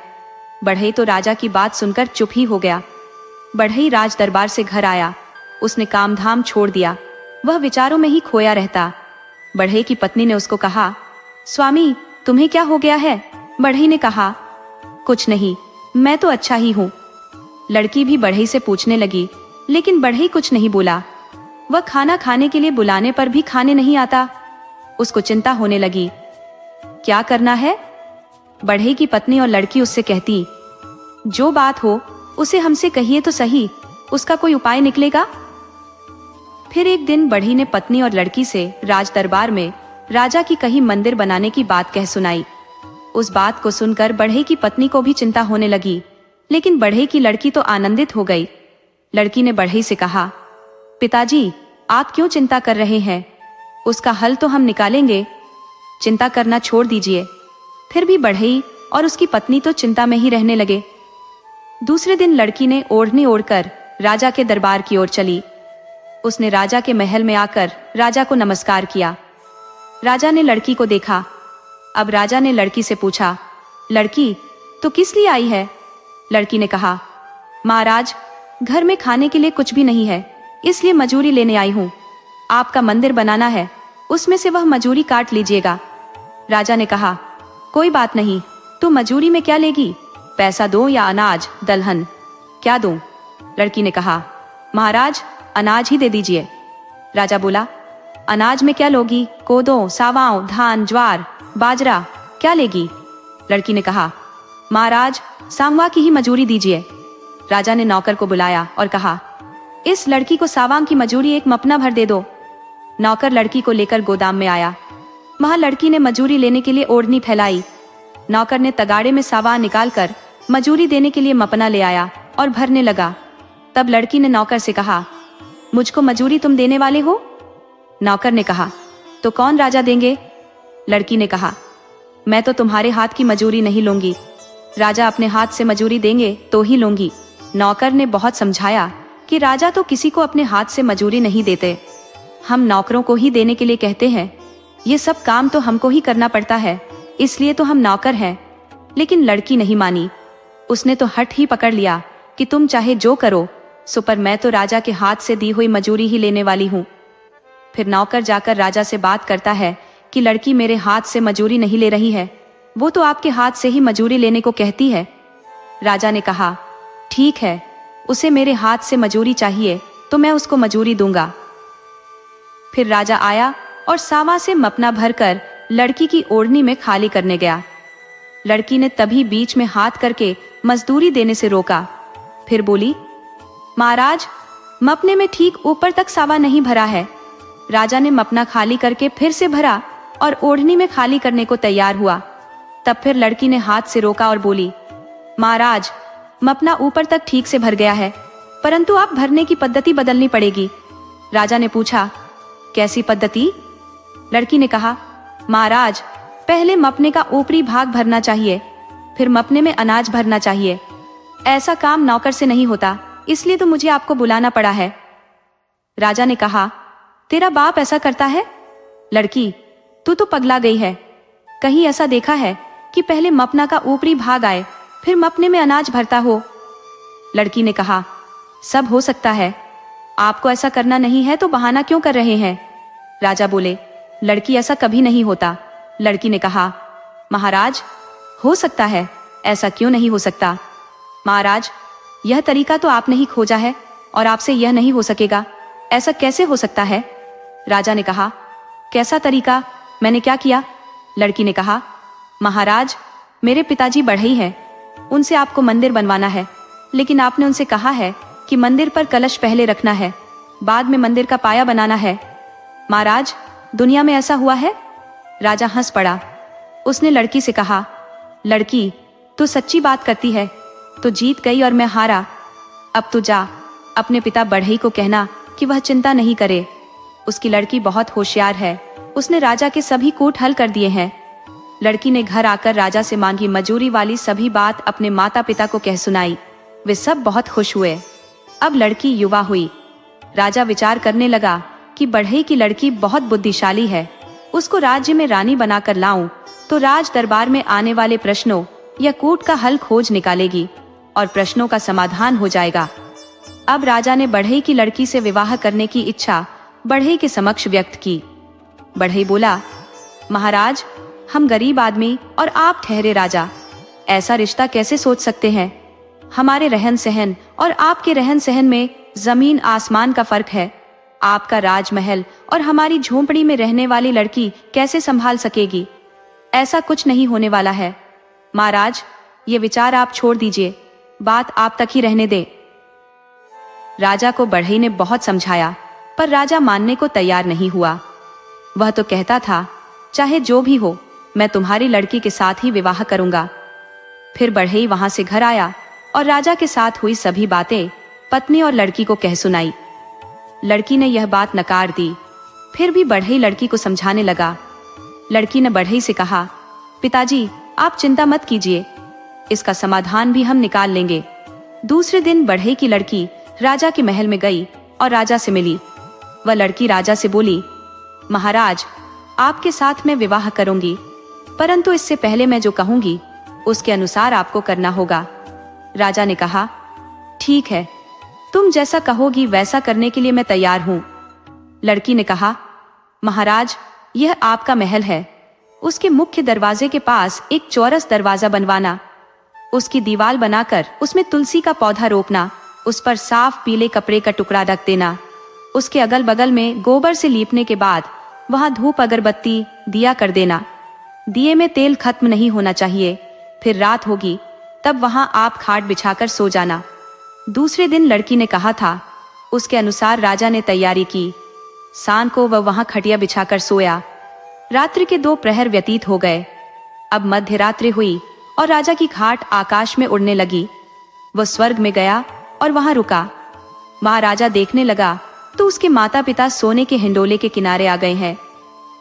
बढ़ई तो राजा की बात सुनकर चुप ही हो गया। बढ़ई राज दरबार से घर आया, उसने काम धाम छोड़ दिया, वह विचारों में ही खोया रहता। बढ़ई की पत्नी ने उसको कहा, स्वामी, तुम्हें क्या हो गया है? बढ़ई ने कहा, कुछ नहीं, मैं तो अच्छा ही हूँ। लड़की भी बढ़ई से पूछने लगी, लेकिन बढ़ई कुछ नहीं बोला। वह खाना खाने के लिए बुलाने पर भी खाने नहीं आता। उसको चिंता होने लगी, क्या करना है? बढ़ई की पत्नी और लड़की उससे कहती, जो बात हो उसे हमसे कहिए तो सही, उसका कोई उपाय निकलेगा। फिर एक दिन बढ़ई ने पत्नी और लड़की से राज दरबार में राजा की कहीं मंदिर बनाने की बात कह सुनाई। उस बात को सुनकर बढ़ई की पत्नी को भी चिंता होने लगी, लेकिन बढ़ई की लड़की तो आनंदित हो गई। लड़की ने बढ़ई से कहा, पिताजी, आप क्यों चिंता कर रहे हैं? उसका हल तो हम निकालेंगे, चिंता करना छोड़ दीजिए। फिर भी बढ़ई और उसकी पत्नी तो चिंता में ही रहने लगे। दूसरे दिन लड़की ने ओढ़नी ओढ़कर राजा के दरबार की ओर चली। उसने राजा के महल में आकर राजा को नमस्कार किया। राजा ने लड़की को देखा। अब राजा ने लड़की से पूछा, लड़की, तो किस लिए आई है? लड़की ने कहा, महाराज, घर में खाने के लिए कुछ भी नहीं है, इसलिए मजूरी लेने आई हूँ। आपका मंदिर बनाना है, उसमें से वह मजूरी काट लीजिएगा। राजा ने कहा, कोई बात नहीं, तू मजूरी में क्या लेगी? पैसा दो या अनाज, दलहन, क्या दूं? लड़की ने कहा, महाराज, अनाज ही दे दीजिए। राजा बोला, अनाज में क्या लोगी? कोदो, सावाओं, धान, ज्वार, बाजरा, क्या लेगी? लड़की ने कहा, महाराज, सांगवा की ही मजूरी दीजिए। राजा ने नौकर को बुलाया और कहा, इस लड़की को सावांग की मजूरी एक मपना भर दे दो। नौकर लड़की को लेकर गोदाम में आया। वहां लड़की ने मजूरी लेने के लिए ओढ़नी फैलाई। नौकर ने तगाड़े में सावा निकालकर मजूरी देने के लिए मपना ले आया और भरने लगा। तब लड़की ने नौकर से कहा, मुझको मजूरी तुम देने वाले हो? नौकर ने कहा, तो कौन राजा देंगे? लड़की ने कहा, मैं तो तुम्हारे हाथ की मजूरी नहीं लूंगी, राजा अपने हाथ से मजूरी देंगे तो ही लूंगी। नौकर ने बहुत समझाया कि राजा तो किसी को अपने हाथ से मजूरी नहीं देते, हम नौकरों को ही देने के लिए कहते हैं। ये सब काम तो हमको ही करना पड़ता है, इसलिए तो हम नौकर हैं। लेकिन लड़की नहीं मानी। उसने तो हठ ही पकड़ लिया कि तुम चाहे जो करो, सो पर मैं तो राजा के हाथ से दी हुई मजूरी ही लेने वाली हूँ। फिर नौकर जाकर राजा से बात करता है कि लड़की मेरे हाथ से मजूरी नहीं ले रही है, वो तो आपके हाथ से ही मजूरी लेने को कहती है। राजा ने कहा, ठीक है, उसे मेरे हाथ से मजूरी चाहिए तो मैं उसको मजूरी दूंगा। फिर राजा आया और सावा से मपना भरकर लड़की की ओढ़नी में खाली करने गया। लड़की ने तभी बीच में हाथ करके मजदूरी देने से रोका। फिर बोली, महाराज, मपने में ठीक ऊपर तक सावा नहीं भरा है। राजा ने मपना खाली करके फिर से भरा और ओढ़नी में खाली करने को तैयार हुआ। तब फिर लड़की ने हाथ से रोका और बोली, महाराज, मपना ऊपर तक ठीक से भर गया है, परंतु आप भरने की पद्धति बदलनी पड़ेगी। राजा ने पूछा, कैसी पद्धति? लड़की ने कहा, महाराज, पहले मपने का ऊपरी भाग भरना चाहिए, फिर मपने में अनाज भरना चाहिए। ऐसा काम नौकर से नहीं होता, इसलिए तो मुझे आपको बुलाना पड़ा है। राजा ने कहा, तेरा बाप ऐसा करता है? लड़की, तू तो पगला गई है। कहीं ऐसा देखा है कि पहले मपना का ऊपरी भाग आए फिर मपने में अनाज भरता हो? लड़की ने कहा, सब हो सकता है, आपको ऐसा करना नहीं है तो बहाना क्यों कर रहे हैं? राजा बोले, लड़की, ऐसा कभी नहीं होता। लड़की ने कहा, महाराज, हो सकता है, ऐसा क्यों नहीं हो सकता? महाराज, यह तरीका तो आपने ही खोजा है और आपसे यह नहीं हो सकेगा, ऐसा कैसे हो सकता है? राजा ने कहा, कैसा तरीका? मैंने क्या किया? लड़की ने कहा, महाराज, मेरे पिताजी बढ़ई हैं, उनसे आपको मंदिर बनवाना है, लेकिन आपने उनसे कहा है कि मंदिर पर कलश पहले रखना है, बाद में मंदिर का पाया बनाना है। महाराज, दुनिया में ऐसा हुआ है? राजा हंस पड़ा। उसने लड़की से कहा, लड़की, तू सच्ची बात करती है, तो जीत गई और मैं हारा। अब तू जा, अपने पिता बढ़ई को कहना कि वह चिंता नहीं करे। उसकी लड़की बहुत होशियार है, उसने राजा के सभी कूट हल कर दिए हैं। लड़की ने घर आकर राजा से मांगी मजूरी वाली सभी बात अपने माता पिता को कह सुनाई। वे सब बहुत खुश हुए। अब लड़की युवा हुई। राजा विचार करने लगा कि बढ़ई की लड़की बहुत बुद्धिशाली है, उसको राज्य में रानी बनाकर लाऊं तो राज दरबार में आने वाले प्रश्नों या कूट का हल खोज निकालेगी और प्रश्नों का समाधान हो जाएगा। अब राजा ने बढ़ई की लड़की से विवाह करने की इच्छा बढ़ई के समक्ष व्यक्त की। बढ़ई बोला, महाराज, हम गरीब आदमी और आप ठहरे राजा, ऐसा रिश्ता कैसे सोच सकते हैं? हमारे रहन सहन और आपके रहन सहन में जमीन आसमान का फर्क है। आपका राजमहल और हमारी झोंपड़ी में रहने वाली लड़की कैसे संभाल सकेगी? ऐसा कुछ नहीं होने वाला है। महाराज, ये विचार आप छोड़ दीजिए, बात आप तक ही रहने दे। राजा को बढ़ई ने बहुत समझाया, पर राजा मानने को तैयार नहीं हुआ। वह तो कहता था, चाहे जो भी हो, मैं तुम्हारी लड़की के साथ ही विवाह करूंगा। फिर बढ़ई वहां से घर आया और राजा के साथ हुई सभी बातें पत्नी और लड़की को कह सुनाई। लड़की ने यह बात नकार दी। फिर भी बढ़ई लड़की को समझाने लगा। लड़की ने बढ़ई से कहा, पिताजी, आप चिंता मत कीजिए, इसका समाधान भी हम निकाल लेंगे। दूसरे दिन बढ़ई की लड़की राजा के महल में गई और राजा से मिली। वह लड़की राजा से बोली, महाराज, आपके साथ मैं विवाह करूंगी, परंतु इससे पहले मैं जो कहूंगी उसके अनुसार आपको करना होगा। राजा ने कहा, ठीक है, तुम जैसा कहोगी वैसा करने के लिए मैं तैयार हूं। लड़की ने कहा, महाराज, यह आपका महल है, उसके मुख्य दरवाजे के पास एक चौरस दरवाजा बनवाना, उसकी दीवार बनाकर उसमें तुलसी का पौधा रोपना, उस पर साफ पीले कपड़े का टुकड़ा रख देना, उसके अगल बगल में गोबर से लीपने के बाद वहां धूप अगरबत्ती दिया कर देना। दिए में तेल खत्म नहीं होना चाहिए। फिर रात होगी तब वहां आप खाट बिछाकर सो जाना। दूसरे दिन लड़की ने कहा था, उसके अनुसार राजा ने तैयारी की। शाम को वह वहां खटिया बिछाकर सोया। रात्रि के 2 प्रहर व्यतीत हो गए। अब मध्य रात्रि हुई और राजा की खाट आकाश में उड़ने लगी। वह स्वर्ग में गया और वहां रुका। वहां राजा देखने लगा तो उसके माता पिता सोने के हिंडोले के किनारे आ गए हैं।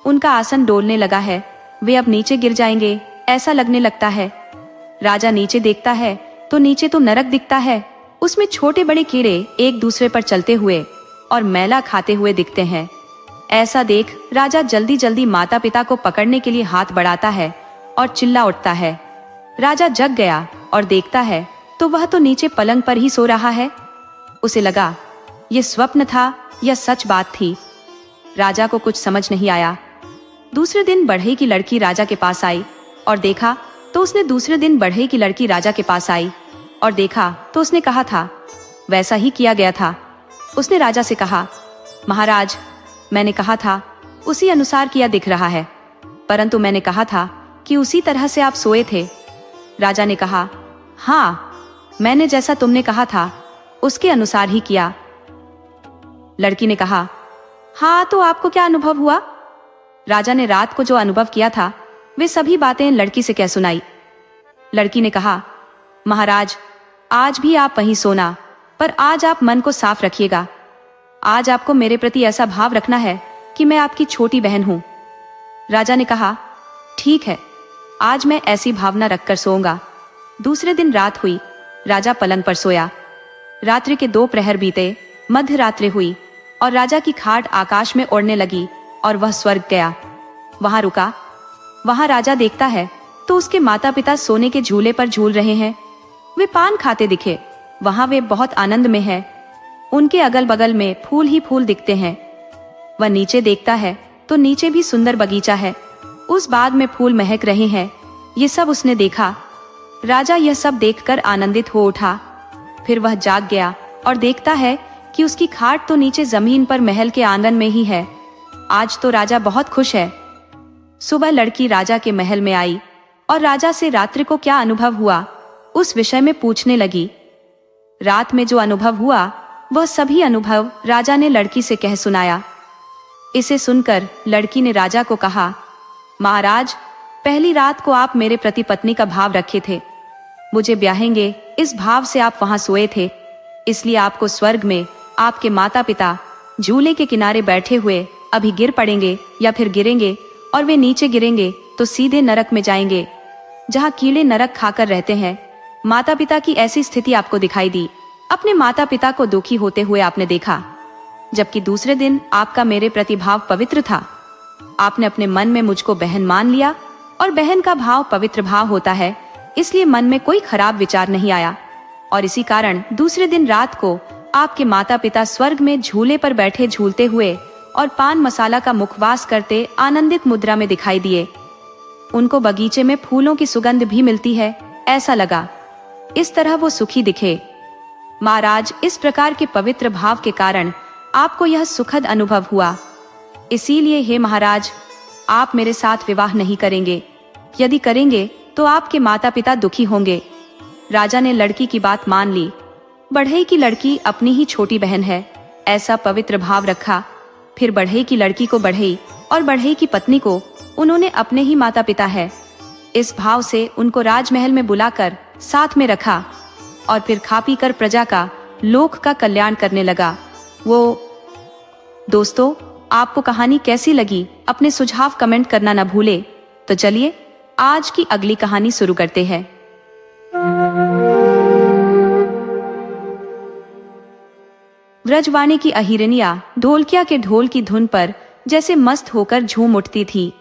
उनका आसन डोलने लगा है, वे अब नीचे गिर जाएंगे ऐसा लगने लगता है। राजा नीचे देखता है तो नीचे तो नरक दिखता है, उसमें छोटे बड़े कीड़े एक दूसरे पर चलते हुए और मैला खाते हुए दिखते हैं। ऐसा देख राजा जल्दी जल्दी माता पिता को पकड़ने के लिए हाथ बढ़ाता है और चिल्ला उठता है। राजा जग गया और देखता है तो वह तो नीचे पलंग पर ही सो रहा है। उसे लगा ये स्वप्न था या सच बात थी। राजा को कुछ समझ नहीं आया। दूसरे दिन बढ़ई की लड़की राजा के पास आई और देखा तो उसने दूसरे दिन बढ़ई की लड़की राजा के पास आई और देखा तो उसने कहा था वैसा ही किया गया था। उसने राजा से कहा, महाराज, मैंने कहा था उसी अनुसार किया दिख रहा है, परंतु मैंने कहा था कि उसी तरह से आप सोए थे। राजा ने कहा, हाँ, मैंने जैसा तुमने कहा था उसके अनुसार ही किया। लड़की ने कहा, हाँ तो आपको क्या अनुभव हुआ? राजा ने रात को जो अनुभव किया था वे सभी बातें लड़की से कह सुनाई। लड़की ने कहा, महाराज आज भी आप वहीं सोना, पर आज आप मन को साफ रखिएगा। आज आपको मेरे प्रति ऐसा भाव रखना है कि मैं आपकी छोटी बहन हूं। राजा ने कहा, ठीक है, आज मैं ऐसी भावना रखकर सोऊंगा। दूसरे दिन रात हुई, राजा पलंग पर सोया। रात्रि के 2 प्रहर बीते, मध्य रात्रि हुई और राजा की खाट आकाश में उड़ने लगी और वह स्वर्ग गया। वहां रुका। वहां राजा देखता है तो उसके माता पिता सोने के झूले पर झूल रहे हैं। वे पान खाते दिखे। वहां वे बहुत आनंद में है। उनके अगल बगल में फूल ही फूल दिखते हैं। वह नीचे देखता है तो नीचे भी सुंदर बगीचा है। उस बाग में फूल महक रहे हैं। ये सब उसने देखा। राजा यह सब देखकर आनंदित हो उठा। फिर वह जाग गया और देखता है कि उसकी खाट तो नीचे जमीन पर महल के आंगन में ही है। आज तो राजा बहुत खुश है। सुबह लड़की राजा के महल में आई और राजा से रात्रि को क्या अनुभव हुआ उस विषय में पूछने लगी। रात में जो अनुभव हुआ वह सभी अनुभव राजा ने लड़की से कह सुनाया। इसे सुनकर लड़की ने राजा को कहा, महाराज पहली रात को आप मेरे प्रति पत्नी का भाव रखे थे। मुझे ब्याहेंगे इस भाव से आप वहां सोए थे। इसलिए आपको स्वर्ग में आपके माता पिता झूले के किनारे बैठे हुए अभी गिर पड़ेंगे या फिर गिरेंगे, और वे नीचे गिरेंगे तो सीधे नरक में जाएंगे, जहाँ कीड़े नरक खाकर रहते हैं। माता पिता की ऐसी स्थिति आपको दिखाई दी। अपने माता पिता को दुखी होते हुए आपने देखा, जबकि दूसरे दिन आपका मेरे प्रति भाव पवित्र था। आपने अपने मन में मुझको बहन मान लिया, और बहन का भाव पवित्र भाव होता है, इसलिए मन में कोई खराब विचार नहीं आया। और इसी कारण दूसरे दिन रात को आपके माता पिता स्वर्ग में झूले पर बैठे झूलते हुए और पान मसाला का मुखवास करते आनंदित मुद्रा में दिखाई दिए। उनको बगीचे में फूलों की सुगंध भी मिलती है, ऐसा लगा। इस तरह वो सुखी दिखे। महाराज इस प्रकार के पवित्र भाव के कारण आपको यह सुखद अनुभव हुआ। इसीलिए हे महाराज, आप मेरे साथ विवाह नहीं करेंगे। यदि करेंगे तो आपके माता पिता दुखी होंगे। राजा ने लड़की की बात मान ली। बढ़ई की लड़की अपनी ही छोटी बहन है, ऐसा पवित्र भाव रखा। फिर बढ़ई की लड़की को बढ़ई और बढ़ई की पत्नी को उन्होंने अपने ही माता पिता है, इस भाव से उनको राजमहल में बुलाकर साथ में रखा और फिर खा पी कर प्रजा का, लोक का कल्याण करने लगा। दोस्तों, आपको कहानी कैसी लगी अपने सुझाव कमेंट करना न भूले। तो चलिए आज की अगली कहानी शुरू करते हैं। व्रजवाणी की अहिरनिया ढोलकिया के ढोल की धुन पर जैसे मस्त होकर झूम उठती थी।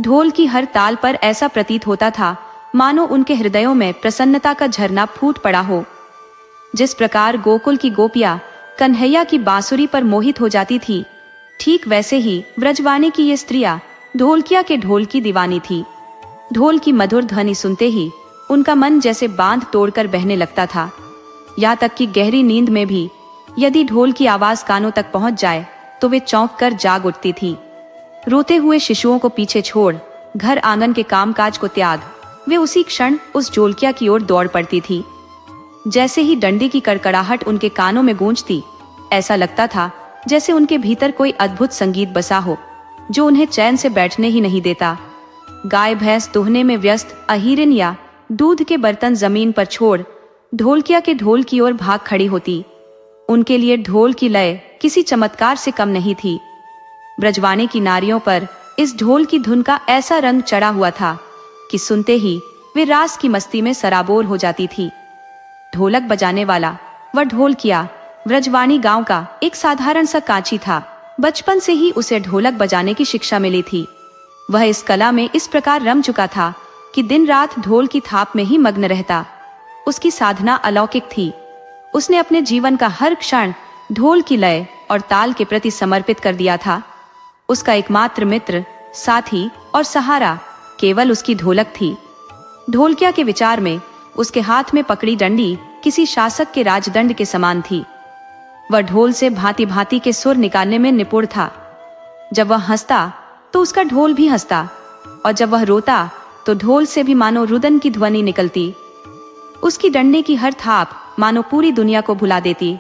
ढोल की हर ताल पर ऐसा प्रतीत होता था मानो उनके हृदयों में प्रसन्नता का झरना फूट पड़ा हो। जिस प्रकार गोकुल की गोपियां कन्हैया की बांसुरी पर मोहित हो जाती थी, ठीक वैसे ही व्रजवाणी की ये स्त्रियां ढोलकिया के ढोल की दीवानी थी। ढोल की मधुर ध्वनि सुनते ही उनका मन जैसे बांध तोड़कर बहने लगता था। यहाँ तक कि गहरी नींद में भी यदि ढोल की आवाज कानों तक पहुंच जाए तो वे चौंक कर जाग उठती थी। रोते हुए शिशुओं को पीछे छोड़ घर आंगन के कामकाज को त्याग वे उसी क्षण उस ढोलकिया की ओर दौड़ पड़ती थी। जैसे ही डंडी की कड़कड़ाहट उनके कानों में गूंजती, ऐसा लगता था जैसे उनके भीतर कोई अद्भुत संगीत बसा हो जो उन्हें चैन से बैठने ही नहीं देता। गाय भैंस दुहने में व्यस्त अहिरनिया दूध के बर्तन जमीन पर छोड़ ढोलकिया के ढोल की ओर भाग खड़ी होती। उनके लिए ढोल की लय किसी चमत्कार से कम नहीं थी। ब्रजवाणी की नारियों पर इस ढोल की धुन का ऐसा रंग चढ़ा हुआ था कि सुनते ही वे रास की मस्ती में सराबोर हो जाती थी। ढोलक बजाने वाला वह ढोलकिया ब्रजवाणी गांव का एक साधारण सा कांची था। बचपन से ही उसे ढोलक बजाने की शिक्षा मिली थी। वह इस कला में इस प्रकार रम चुका था कि दिन रात ढोल की थाप में ही मग्न रहता। उसकी साधना अलौकिक थी। उसने अपने जीवन का हर क्षण ढोल की लय और ताल के प्रति समर्पित कर दिया था। उसका एकमात्र मित्र, साथी और सहारा केवल उसकी ढोलक थी। ढोलकिया के विचार में उसके हाथ में पकड़ी डंडी किसी शासक के राजदंड के समान थी। वह ढोल से भांति भांति के सुर निकालने में निपुण था। जब वह हंसता तो उसका ढोल भी हंसता, और जब वह रोता तो ढोल से भी मानो रुदन की ध्वनि निकलती। उसकी डंडे की हर थाप मानो पूरी दुनिया को भुला देती।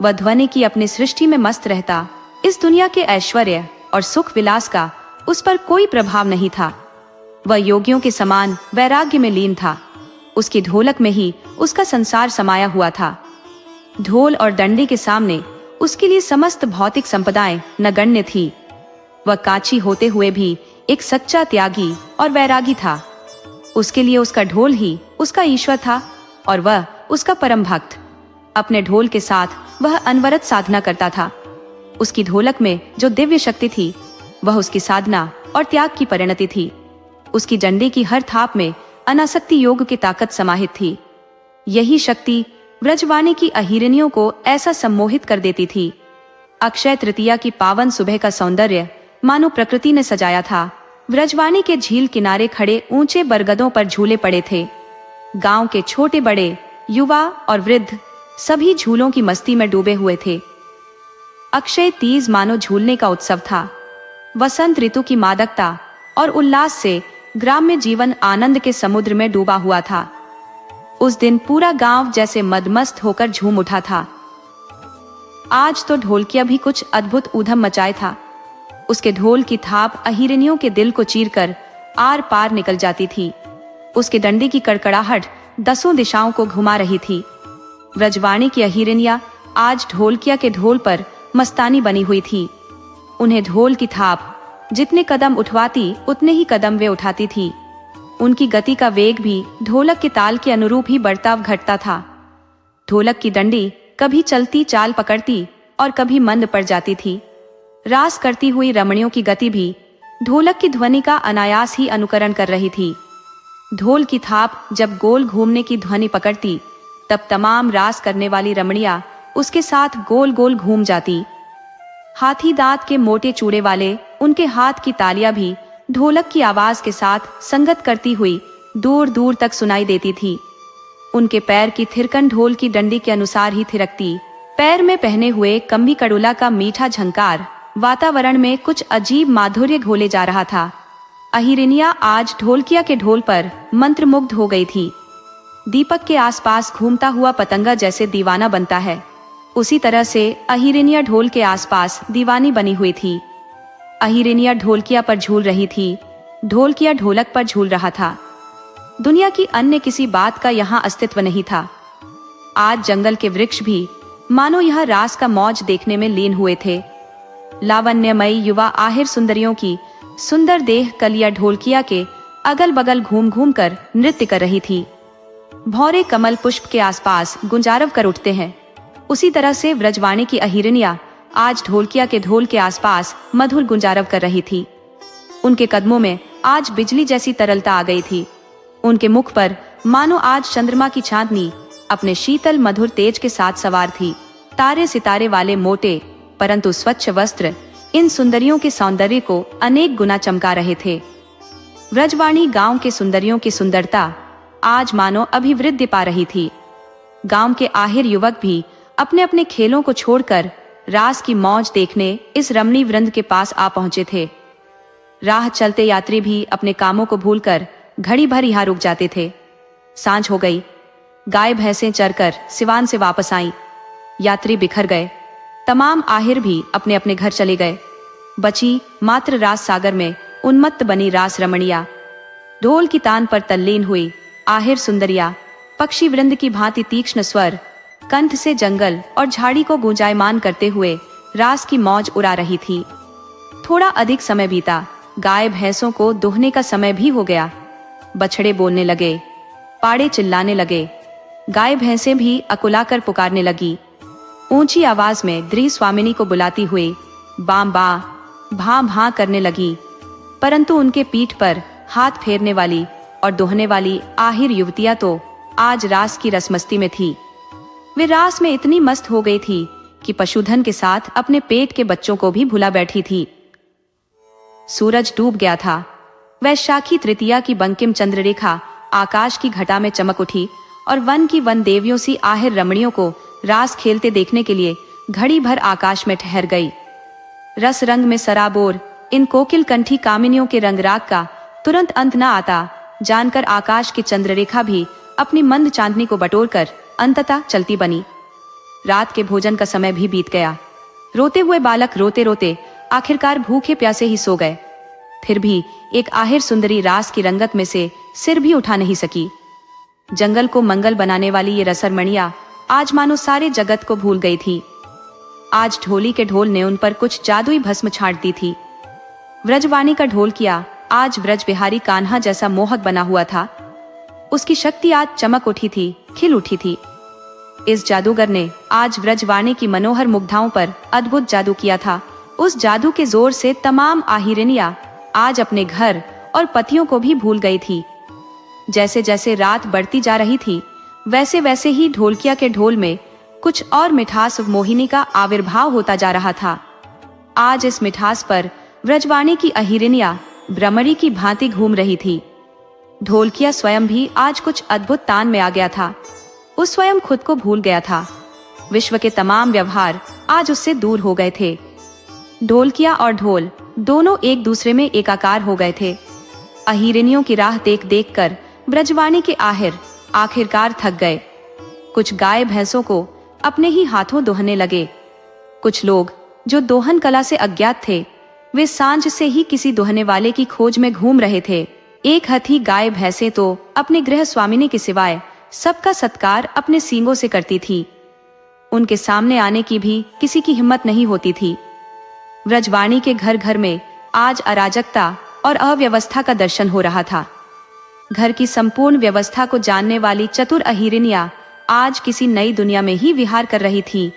वह ध्वनि की अपनी सृष्टि में मस्त रहता। इस दुनिया के ऐश्वर्य और सुख विलास का उस पर कोई प्रभाव नहीं था। वह योगियों के समान वैराग्य में लीन था। उसकी ढोलक में ही उसका संसार समाया हुआ था। ढोल और डंडे के सामने उसके लिए समस्त भौतिक संपदाएं नगण्य थी। वह काची होते हुए भी एक सच्चा त्यागी और वैरागी था। उसके लिए उसका ढोल ही उसका ईश्वर था और वह उसका परम भक्त। अपने ढोल के साथ वह अनवरत साधना करता था। उसकी ढोलक में जो दिव्य शक्ति थी वह उसकी साधना और त्याग की परिणति थी। उसकी डंडे की हर थाप में अनासक्ति योग की ताकत समाहित थी। यही शक्ति व्रजवाणी की अहिरनियों को ऐसा सम्मोहित कर देती थी। अक्षय तृतीया की पावन सुबह का सौंदर्य मानो प्रकृति ने सजाया था। व्रजवाणी के झील किनारे खड़े ऊंचे बरगदों पर झूले पड़े थे। गांव के छोटे बड़े, युवा और वृद्ध सभी झूलों की मस्ती में डूबे हुए थे। अक्षय तीज मानो झूलने का उत्सव था। वसंत ऋतु की मादकता और उल्लास से ग्राम्य जीवन आनंद के समुद्र में डूबा हुआ था। उस दिन पूरा गांव जैसे मदमस्त होकर झूम उठा था। आज तो ढोलकिया भी कुछ अद्भुत ऊधम मचाए था। उसके ढोल की थाप अहिरनियों के दिल को चीरकर आर पार निकल जाती थी। उसके डंडे की कड़कड़ाहट 10 दिशाओं को घुमा रही थी। व्रजवाणी की अहिरनिया आज ढोलकिया के ढोल पर मस्तानी बनी हुई थी। उन्हें ढोल की थाप जितने कदम उठवाती उतने ही कदम वे उठाती थी। उनकी गति का वेग भी ढोलक के ताल के अनुरूप ही बढ़ता घटता था। ढोलक की डंडी कभी चलती चाल पकड़ती और कभी मंद पड़ जाती थी। रास करती हुई रमणियों की गति भी ढोलक की ध्वनि का अनायास ही अनुकरण कर रही थी। ढोल की थाप जब गोल घूमने की ध्वनि पकड़ती तब तमाम रास करने वाली रमणियां उसके साथ गोल गोल घूम जाती। हाथी दांत के मोटे चूड़े वाले उनके हाथ की तालियां भी ढोलक की आवाज के साथ संगत करती हुई दूर दूर तक सुनाई देती थी। उनके पैर की थिरकन ढोल की डंडी के अनुसार ही थिरकती। पैर में पहने हुए कम्बी कड़ुला का मीठा झंकार वातावरण में कुछ अजीब माधुर्य घोले जा रहा था। अहिरनिया आज ढोलकिया के ढोल पर मंत्रमुग्ध हो गई थी। दीपक के आसपास घूमता हुआ पतंगा जैसे दीवाना बनता है, उसी तरह से अहिरनिया ढोल के आसपास दीवानी बनी हुई थी। अहिरनिया ढोलकिया पर झूल रही थी, ढोलकिया ढोलक पर झूल रहा था। दुनिया की अन्य किसी बात का यहाँ अस्तित्व नहीं था। आज जंगल के वृक्ष भी मानो यह रास का मौज देखने में लीन हुए थे। लावण्यमयी युवा आहिर सुंदरियों की सुंदर देह कलिया ढोलकिया के अगल बगल घूम घूम कर नृत्य कर रही थी। भौरे कमल पुष्प के आसपास गुंजारव कर उठते हैं, उसी तरह से व्रजवाणी की अहिरनिया आज ढोलकिया के ढोल के आसपास मधुर गुंजारव कर रही थी। उनके कदमों में आज बिजली जैसी तरलता आ गई थी। उनके मुख पर मानो आज चंद्रमा की चांदनी अपने शीतल मधुर तेज के साथ सवार थी। तारे सितारे वाले मोटे परंतु स्वच्छ वस्त्र इन सुंदरियों के सौंदर्य को अनेक गुना चमका रहे थे। व्रजवाणी गांव के सुंदरियों की सुंदरता आज मानो अभिवृद्धि पा रही थी। गांव के आहिर युवक भी अपने अपने खेलों को छोड़कर रास की मौज देखने इस रमणी वृंद के पास आ पहुंचे थे। राह चलते यात्री भी अपने कामों को भूलकर घड़ी भर यहाँ रुक जाते थे। सांझ हो गई। गाय भैंसें चरकर सिवान से वापस आईं। यात्री बिखर गए। तमाम आहिर भी अपने अपने घर चले गए। बची मात्र रास सागर में उन्मत्त बनी रास रमणिया। ढोल की तान पर तल्लीन हुई आहिर सुंदरिया पक्षी वृंद की भांति तीक्ष्ण स्वर कंठ से जंगल और झाड़ी को गूंजायमान करते हुए रास की मौज उड़ा रही थी। थोड़ा अधिक समय बीता। गाय भैंसों को दुहने का समय भी हो गया। बछड़े बोलने लगे, पाड़े चिल्लाने लगे। गाय भैंसें भी अकुलाकर पुकारने लगी। ऊंची आवाज में द्री स्वामिनी को बुलाती हुई बाम बा भां भां करने लगी। परंतु उनके पीठ पर हाथ फेरने वाली और दोहने वाली आहिर युवतियां तो आज रास की रसमस्ती में थी। वे रास में इतनी मस्त हो गई थी कि पशुधन के साथ अपने पेट के बच्चों को भी भुला बैठी थी। सूरज डूब गया था। वैशाखी तृतीया की बंकिम चंद्ररेखा आकाश की घटा में चमक उठी और वन की वन देवियों सी आहिर रमणियों को रास खेलते देखने के लिए घड़ी भर आकाश में ठहर गई। रस रंग में सराबोर इन कोकिल कंठी कामिनियों के रंगराग का तुरंत अंत न आता जानकर आकाश की चंद्ररेखा भी अपनी मंद चांदनी को बटोरकर अंततः चलती बनी। रात के भोजन का समय भी बीत गया। रोते हुए बालक रोते रोते आखिरकार भूखे प्यासे ही सो गए। फिर भी एक आहिर सुंदरी रास की रंगत में से सिर भी उठा नहीं सकी। जंगल को मंगल बनाने वाली ये रसरमणिया आज मानो सारे जगत को भूल गई थी। आज ढोली के ढोल ने उन पर कुछ जादुई भस्म छाट दी थी। व्रजवाणी का ढोलकिया आज ब्रज बिहारी कान्हा जैसा मोहक बना हुआ था। उसकी शक्ति आज चमक उठी थी, खिल उठी थी। इस जादूगर ने आज व्रजवाणी की मनोहर मुग्धाओं पर अद्भुत जादू किया था। उस जादू के जोर से तमाम आहिरनियां आज अपने घर और पतियों को भी भूल गई थी। जैसे जैसे रात बढ़ती जा रही थी, वैसे वैसे ही ढोलकिया के ढोल में कुछ और मिठास मोहिनी का आविर्भाव होता जा रहा था। आज इस मिठास पर व्रजवाणी की अहिरनिया भ्रमरी की भांति घूम रही थी। ढोलकिया स्वयं भी आज कुछ अद्भुत तान में आ गया था। उस स्वयं खुद को भूल गया था। विश्व के तमाम व्यवहार आज उससे दूर हो गए थे। ढोलकिया और ढोल दोनों एक दूसरे में एकाकार हो गए थे। अहिरनियों की राह देख देख कर व्रजवाणी के आखिरकार थक गए। कुछ गाय भैंसों को अपने ही हाथों दोहने लगे। कुछ लोग जो दोहन कला से अज्ञात थे, वे सांझ से ही किसी दोहने वाले की खोज में घूम रहे थे। एक हथी गाय भैंसे तो अपने गृह स्वामिनी के सिवाय सबका सत्कार अपने सींगों से करती थी। उनके सामने आने की भी किसी की हिम्मत नहीं होती थी। व्रजवाणी के घर घर में आज अराजकता और अव्यवस्था का दर्शन हो रहा था। घर की संपूर्ण व्यवस्था को जानने वाली चतुर अहिरनिया आज किसी नई दुनिया में ही विहार कर रही थी।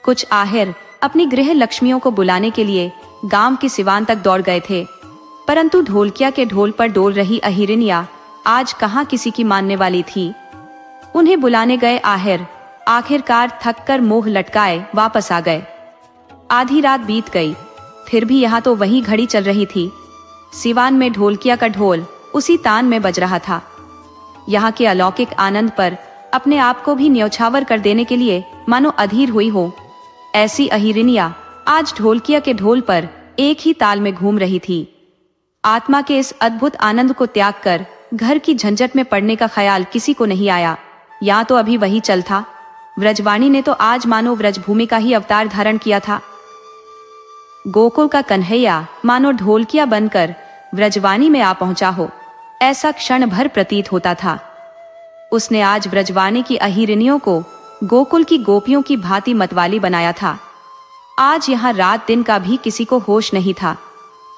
कुछ आहिर अपनी गृह लक्ष्मियों को बुलाने के लिए गांव के सिवान तक दौड़ गए थे, परंतु ढोलकिया के ढोल पर डोल रही अहिरनिया आज कहाँ किसी की मानने वाली थी। उन्हें बुलाने गए आहिर आखिरकार थक कर मोह लटकाए वापस आ गए। आधी रात बीत गई, फिर भी यहाँ तो वही घड़ी चल रही थी। सिवान में ढोलकिया का ढोल उसी तान में बज रहा था। यहाँ के अलौकिक आनंद पर अपने आप को भी न्यौछावर कर देने के लिए मानो अधीर हुई हो, ऐसी अहिरनिया आज ढोलकिया के ढोल पर एक ही ताल में घूम रही थी। आत्मा के इस अद्भुत आनंद को त्याग कर घर की झंझट में पड़ने का ख्याल किसी को नहीं आया। यहाँ तो अभी वही चल था। व्रजवाणी ने तो आज मानो व्रजभूमि का ही अवतार धारण किया था। गोकुल का कन्हैया मानो ढोलकिया बनकर व्रजवाणी में आ पहुंचा हो, ऐसा क्षण भर प्रतीत होता था। उसने आज व्रजवाणी की अहिरनियों को गोकुल की गोपियों की भांति मतवाली बनाया था। आज यहाँ रात दिन का भी किसी को होश नहीं था।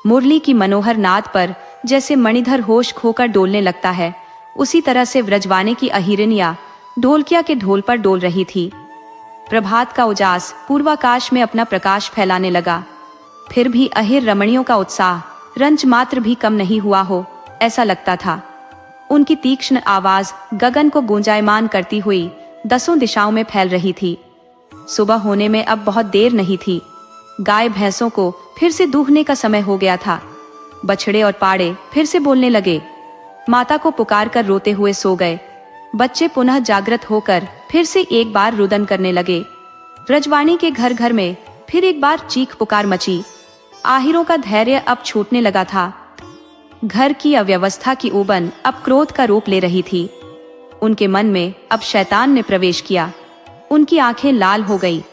मुरली की मनोहर नाद पर जैसे मणिधर होश खोकर डोलने लगता है, उसी तरह से व्रजवाणी की अहिरनिया ढोलकिया के ढोल पर डोल रही थी। प्रभात का उजास पूर्वाकाश में अपना प्रकाश फैलाने लगा। फिर भी अहिर रमणियों का उत्साह रंज मात्र भी कम नहीं हुआ हो, ऐसा लगता था। उनकी तीक्ष्ण आवाज गगन को गूंजायमान करती हुई दसों दिशाओं में फैल रही थी। सुबह होने में अब बहुत देर नहीं थी। गाय भैंसों को फिर से दूहने का समय हो गया था। बछड़े और पाड़े फिर से बोलने लगे। माता को पुकार कर रोते हुए सो गए। बच्चे पुनः जागृत होकर फिर से एक बार रुदन करने लगे। व्रजवाणी के घर घर में फिर एक बार चीख पुकार मची। आहिरों का धैर्य अब छूटने लगा था। घर की अव्यवस्था की उबन अब क्रोध का रूप ले रही थी। उनके मन में अब शैतान ने प्रवेश किया। उनकी आंखें लाल हो गई।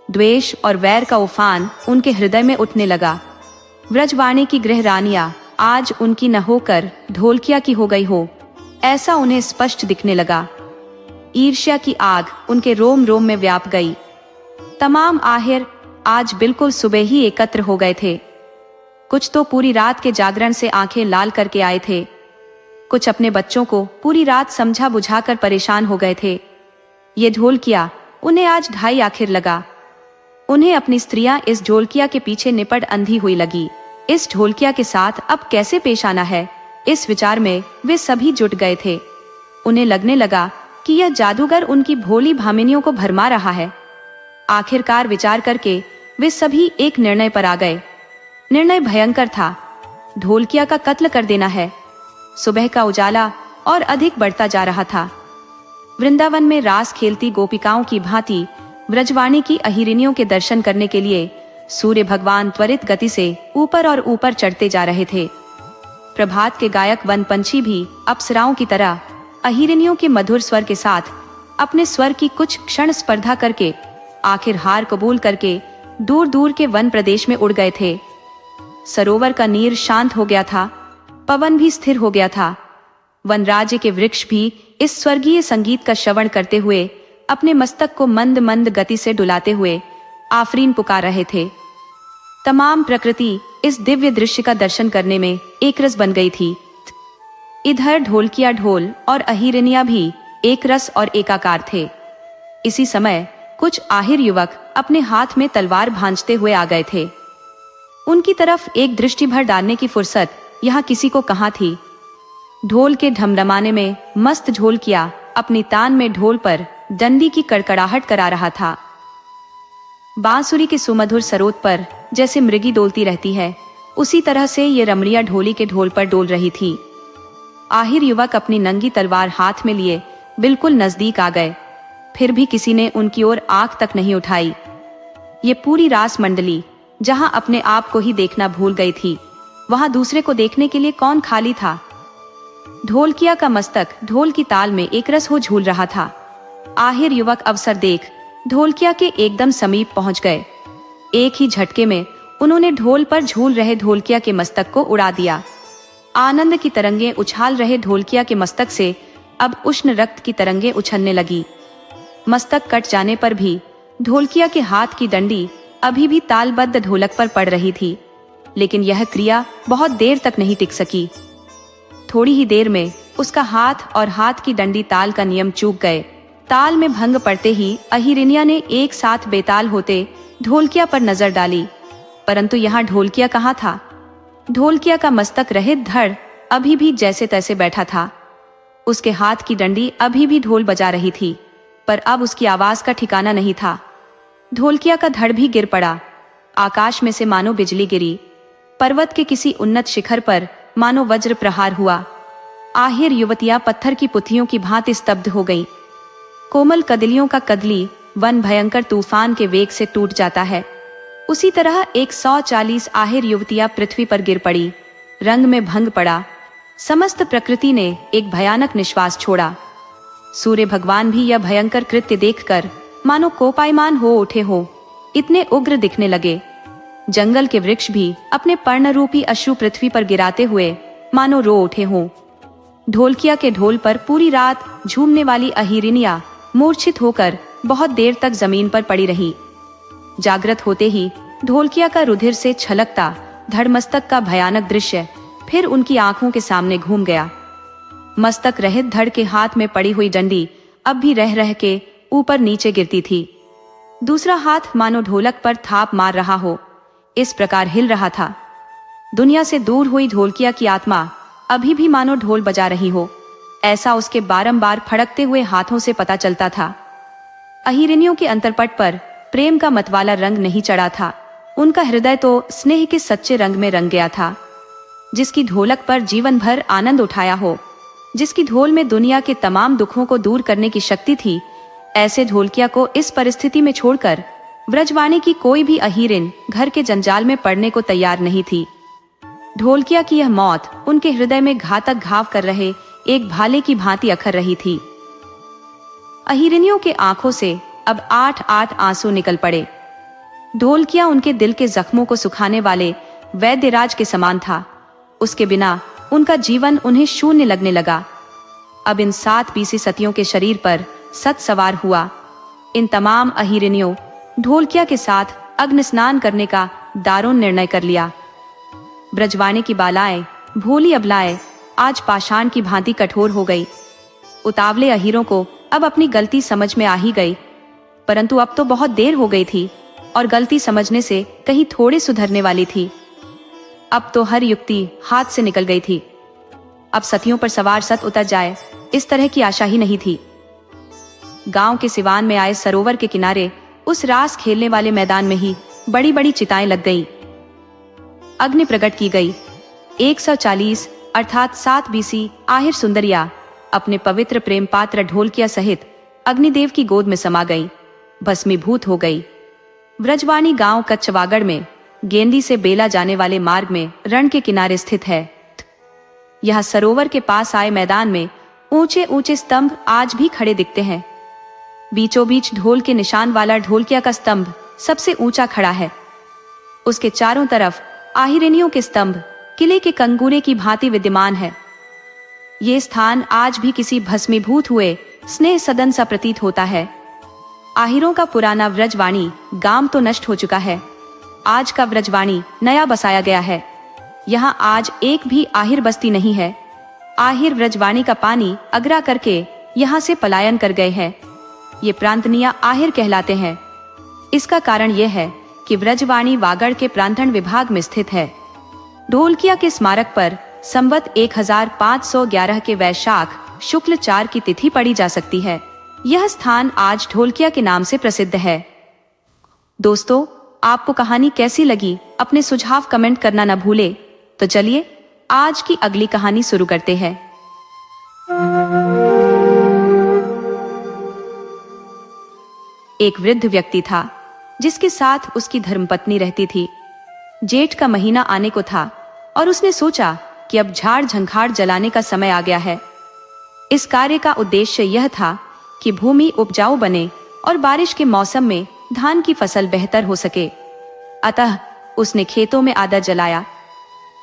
द्वेष और वैर का उफान उनके हृदय में उठने लगा। व्रजवाणी की गृह रानियां आज उनकी न होकर ढोलकिया की हो गई हो, ऐसा उन्हें स्पष्ट दिखने लगा। ईर्ष्या की आग उनके रोम रोम में व्याप गई। तमाम आहिर आज बिल्कुल सुबह ही एकत्र हो गए थे। कुछ तो पूरी रात के जागरण से आंखें लाल करके आए थे। कुछ अपने बच्चों को पूरी रात समझा बुझाकर परेशान हो गए थे। ये ढोलकिया उन्हें आज ढाई आखिर लगा। उन्हें अपनी स्त्रियां इस ढोलकिया के पीछे निपट अंधी हुई लगी। इस ढोलकिया के साथ अब कैसे पेश आना है, इस विचार में वे सभी जुट गए थे। उन्हें लगने लगा कि यह जादूगर उनकी भोली भामिनियों को भरमा रहा है। आखिरकार विचार करके वे सभी एक निर्णय पर आ गए। निर्णय भयंकर था। ढोलकिया का कत्ल कर देना है। सुबह का उजाला और अधिक बढ़ता जा रहा था। वृंदावन में रास खेलती गोपिकाओं की भांति व्रजवाणी की अहिरनियों के दर्शन करने के लिए सूर्य भगवान त्वरित गति से ऊपर और ऊपर चढ़ते जा रहे थे। प्रभात के गायक वन पंछी भी अप्सराओं की तरह अहिरनियों के मधुर स्वर के साथ अपने स्वर की कुछ क्षण स्पर्धा करके आखिर हार कबूल करके दूर दूर के वन प्रदेश में उड़ गए थे। सरोवर का नीर शांत हो गया था, पवन भी स्थिर हो गया था। वन राज्य के वृक्ष भी इस स्वर्गीय संगीत का श्रवण करते हुए अपने मस्तक को मंद मंद गति से डुलाते हुए आफरीन पुकार रहे थे। तमाम प्रकृति इस दिव्य दृश्य का दर्शन करने में एकरस बन गई थी। इधर ढोलकिया ढोल और अहिरनिया भी एक रस और एकाकार थे। इसी समय कुछ आहिर युवक अपने हाथ में तलवार भांजते हुए आ गए थे। उनकी तरफ एक दृष्टि भर डालने की फुर्सत यहाँ किसी को कहाँ थी। ढोल के ढमढमाने में मस्त ढोलकिया अपनी तान में ढोल पर डंडी की कड़कड़ाहट करा रहा था। बांसुरी के सुमधुर सरोद पर जैसे मृगी डोलती रहती है, उसी तरह से ये रमणिया ढोली के ढोल पर डोल रही थी। आहिर युवक अपनी नंगी तलवार हाथ में लिए बिल्कुल नजदीक आ गए, फिर भी किसी ने उनकी ओर आंख तक नहीं उठाई। ये पूरी रास मंडली जहां अपने आप को ही देखना भूल गई थी, वहां दूसरे को देखने के लिए कौन खाली था। ढोलकिया का मस्तक ढोल की ताल में एकरस हो झूल रहा था। आहिर युवक अवसर देख ढोलकिया के एकदम समीप पहुंच गए। एक ही झटके में उन्होंने ढोल पर झूल रहे ढोलकिया के मस्तक को उड़ा दिया। आनंद की तरंगें उछाल रहे ढोलकिया के मस्तक से अब उष्ण रक्त की तरंगें उछलने लगी। मस्तक कट जाने पर भी ढोलकिया के हाथ की डंडी अभी भी तालबद्ध ढोलक पर पड़ रही थी, लेकिन यह क्रिया बहुत देर तक नहीं टिक सकी। थोड़ी ही देर में उसका हाथ और हाथ की डंडी ताल का नियम चूक गए। ताल में भंग पड़ते ही अहिरनिया ने एक साथ बेताल होते ढोलकिया पर नजर डाली, परंतु यहाँ ढोलकिया कहाँ था। ढोलकिया का मस्तक रहित धड़ अभी भी जैसे तैसे बैठा था। उसके हाथ की डंडी अभी भी ढोल बजा रही थी, पर अब उसकी आवाज का ठिकाना नहीं था। ढोलकिया का धड़ भी गिर पड़ा। आकाश में से मानो बिजली गिरी। पर्वत के किसी उन्नत शिखर पर मानो वज्र प्रहार हुआ। आहिर युवतियां पत्थर की पुतलियों की भांति स्तब्ध हो गईं। कोमल कदलियों का कदली वन भयंकर तूफान के वेग से टूट जाता है, उसी तरह 140 आहिर युवतियां पृथ्वी पर गिर पड़ी। रंग में भंग पड़ा। समस्त प्रकृति ने एक भयानक निश्वास छोड़ा। सूर्य भगवान भी यह भयंकर कृत्य देखकर मानो कोपायमान हो उठे हो, इतने उग्र दिखने लगे। जंगल के वृक्ष भी अपने पर्णरूपी अश्रु पृथ्वी पर गिराते हुए मानो रो उठे हों। ढोलकिया के ढोल पर पूरी रात झूमने वाली अहिरनिया मूर्छित होकर बहुत देर तक जमीन पर पड़ी रही। जागृत होते ही ढोलकिया का रुधिर से छलकता धड़मस्तक का भयानक दृश्य फिर उनकी आंखों के सामने घूम गया। मस्तक रहित धड़ के हाथ में पड़ी हुई डंडी अब भी रह रह के ऊपर नीचे गिरती थी। दूसरा हाथ मानो ढोलक पर थाप मार रहा हो, इस प्रकार हिल रहा था। दुनिया से दूर हुई ढोलकिया की आत्मा अभी भी मानो ढोल बजा रही हो, ऐसा उसके बारंबार फड़कते हुए हाथों से पता चलता था। अहिरनियों के अंतरपट पर प्रेम का मतवाला रंग नहीं चढ़ा था। उनका हृदय तो स्नेह के सच्चे रंग में रंग गया था। जिसकी ढोलक पर जीवन भर आनंद उठाया हो, जिसकी ढोल में दुनिया के तमाम दुखों को दूर करने की शक्ति थी, ऐसे ढोलकिया को इस परिस्थिति में छोड़कर ब्रजवाणी की कोई भी अहिरिन घर के जंजाल में पड़ने को तैयार नहीं थी। ढोलकिया की यह मौत उनके हृदय में घातक घाव कर रहे एक भाले की भांति अखर रही थी। अहिरनियों के आंखों से अब 8-8 आंसू निकल पड़े। ढोलकिया उनके दिल के जख्मों को सुखाने वाले वैद्यराज के समान था। उसके बिना उनका जीवन उन्हें शून्य लगने लगा। अब इन 7 पीसी सतियों के शरीर पर सत सवार हुआ। इन तमाम अहिरनियों ढोलकिया के साथ अग्नि स्नान करने का दारुण निर्णय कर लिया। ब्रजवाणी की बालाएं, भोली अबलाएं आज पाषाण की भांति कठोर हो गई। उतावले अहीरों को अब अपनी गलती समझ में आ ही गई, परंतु अब तो बहुत देर हो गई थी और गलती समझने से कहीं थोड़े सुधरने वाली थी। अब तो हर युक्ति हाथ से निकल गई थी। अब सतियों पर सवार सत उतर जाए, इस तरह की आशा ही नहीं थी। गांव के सिवान में आए सरोवर के किनारे उस रास खेलने वाले मैदान में ही बड़ी बड़ी चिताएं लग गईं। अग्नि प्रकट की गई। 140 अर्थात 7 बीसी आहिर सुंदरिया अपने पवित्र प्रेम पात्र ढोलकिया सहित अग्निदेव की गोद में समा गई, भस्मीभूत हो गई। ब्रजवाणी गांव कच्चवागढ़ में गेंदी से बेला जाने वाले मार्ग में रण के किनारे स्थित है। यह सरोवर के पास आए मैदान में ऊंचे ऊंचे स्तंभ आज भी खड़े दिखते हैं। बीचों बीच ढोल के निशान वाला ढोलकिया का स्तंभ सबसे ऊंचा खड़ा है। उसके चारों तरफ आहिरनियों के स्तंभ किले के कंगूरे की भांति विद्यमान है। ये स्थान आज भी किसी भस्मीभूत हुए स्नेह सदन सा प्रतीत होता है। आहिरों का पुराना व्रजवाणी गांव तो नष्ट हो चुका है, आज का व्रजवाणी नया बसाया गया है। यहाँ आज एक भी आहिर बस्ती नहीं है। आहिर व्रजवाणी का पानी अगरा करके यहाँ से पलायन कर गए हैं। ये प्रांतनीय आहिर कहलाते हैं। इसका कारण यह है कि व्रजवाणी वागड़ के प्रांतन विभाग में स्थित है। ढोलकिया के स्मारक पर संवत 1511 के वैशाख शुक्ल 4 की तिथि पड़ी जा सकती है। यह स्थान आज ढोलकिया के नाम से प्रसिद्ध है। दोस्तों, आपको कहानी कैसी लगी अपने सुझाव कमेंट करना न भूले। तो चलिए आज की अगली कहानी शुरू करते हैं। एक वृद्ध व्यक्ति था जिसके साथ उसकी धर्मपत्नी रहती थी। जेठ का महीना आने को था और उसने सोचा कि अब झाड़ झंखाड़ जलाने का समय आ गया है। इस कार्य का उद्देश्य यह था कि भूमि उपजाऊ बने और बारिश के मौसम में धान की फसल बेहतर हो सके। अतः उसने खेतों में आदर जलाया।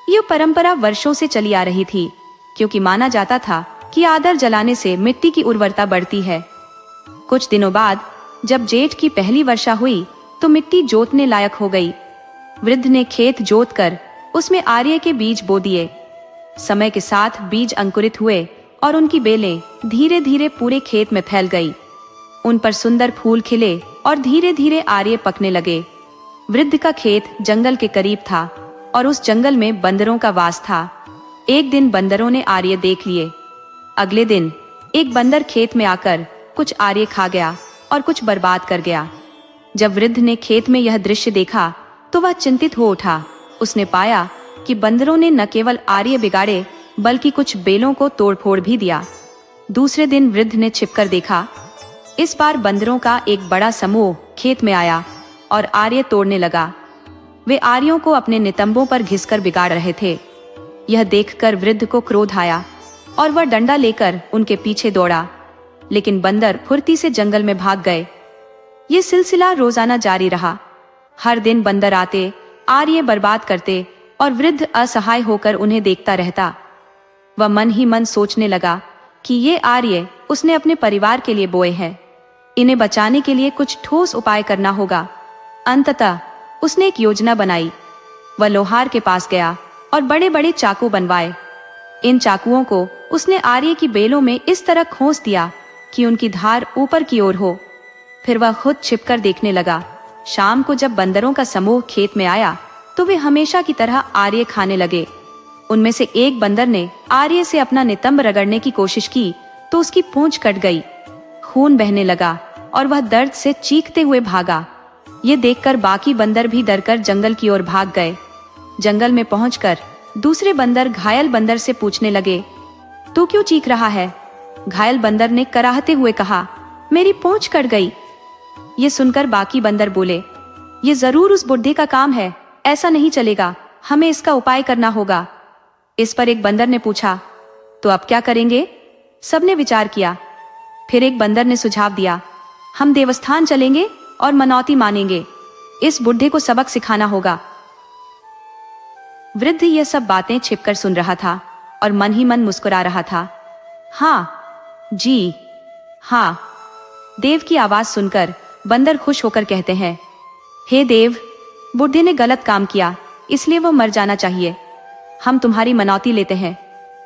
यह परंपरा वर्षों से चली आ रही थी, क्योंकि माना जाता था कि आदर जलाने से मिट्टी की उर्वरता बढ़ती है। कुछ दिनों बाद जब जेठ की पहली वर्षा हुई तो मिट्टी जोतने लायक हो गई। वृद्ध ने खेत जोतकर उसमें आर्य के बीज बो दिए। समय के साथ बीज अंकुरित हुए और उनकी बेलें धीरे धीरे पूरे खेत में फैल गई। उन पर सुंदर फूल खिले और धीरे धीरे आर्य पकने लगे। वृद्ध का खेत जंगल के करीब था और उस जंगल में बंदरों का वास था। एक दिन बंदरों ने आर्य देख लिए। अगले दिन एक बंदर खेत में आकर कुछ आर्य खा गया और कुछ बर्बाद कर गया। जब वृद्ध ने खेत में यह दृश्य देखा तो वह चिंतित हो उठा। उसने पाया कि बंदरों ने न केवल आर्य बिगाड़े बल्कि कुछ बेलों को तोड़फोड़ भी दिया। दूसरे दिन वृद्ध ने छिपकर देखा। इस बार बंदरों का एक बड़ा समूह खेत में आया और आर्य तोड़ने लगा। वे आर्यों को अपने नितंबों पर घिसकर बिगाड़ रहे थे। यह देखकर वृद्ध को क्रोध आया और वह डंडा लेकर उनके पीछे दौड़ा, लेकिन बंदर फुर्ती से जंगल में भाग गए। ये सिलसिला रोजाना जारी रहा। हर दिन बंदर आते, आर्य बर्बाद करते और वृद्ध असहाय होकर उन्हें देखता रहता। वह मन ही मन सोचने लगा कि ये आर्य उसने अपने परिवार के लिए बोए हैं। इन्हें बचाने के लिए कुछ ठोस उपाय करना होगा। अंततः उसने एक योजना बनाई। वह लोहार के पास गया और बड़े बड़े चाकू बनवाए। इन चाकुओं को उसने आर्य की बेलों में इस तरह खोस दिया कि उनकी धार ऊपर की ओर हो। फिर वह खुद छिपकर देखने लगा। शाम को जब बंदरों का समूह खेत में आया तो वे हमेशा की तरह आर्य खाने लगे। उनमें से एक बंदर ने आर्य से अपना नितंब रगड़ने की कोशिश की तो उसकी पूंछ कट गई। खून बहने लगा और वह दर्द से चीखते हुए भागा। ये देखकर बाकी बंदर भी डरकर जंगल की ओर भाग गए। जंगल में पहुंचकर दूसरे बंदर घायल बंदर से पूछने लगे, तू क्यों चीख रहा है? घायल बंदर ने कराहते हुए कहा, मेरी पूंछ कट गई। ये सुनकर बाकी बंदर बोले, ये जरूर उस बुढ़े का काम है, ऐसा नहीं चलेगा, हमें इसका उपाय करना होगा। इस पर एक बंदर ने पूछा, तो अब क्या करेंगे? सबने विचार किया। फिर एक बंदर ने सुझाव दिया, हम देवस्थान चलेंगे और मनौती मानेंगे। इस बुढ़े को सबक सिखाना होगा। वृद्ध यह सब बातें छिपकर सुन रहा था और मन ही मन मुस्कुरा रहा था। हाँ जी हाँ। देव की आवाज सुनकर बंदर खुश होकर कहते हैं, हे देव, बुढ़े ने गलत काम किया, इसलिए वो मर जाना चाहिए। हम तुम्हारी मनौती लेते हैं।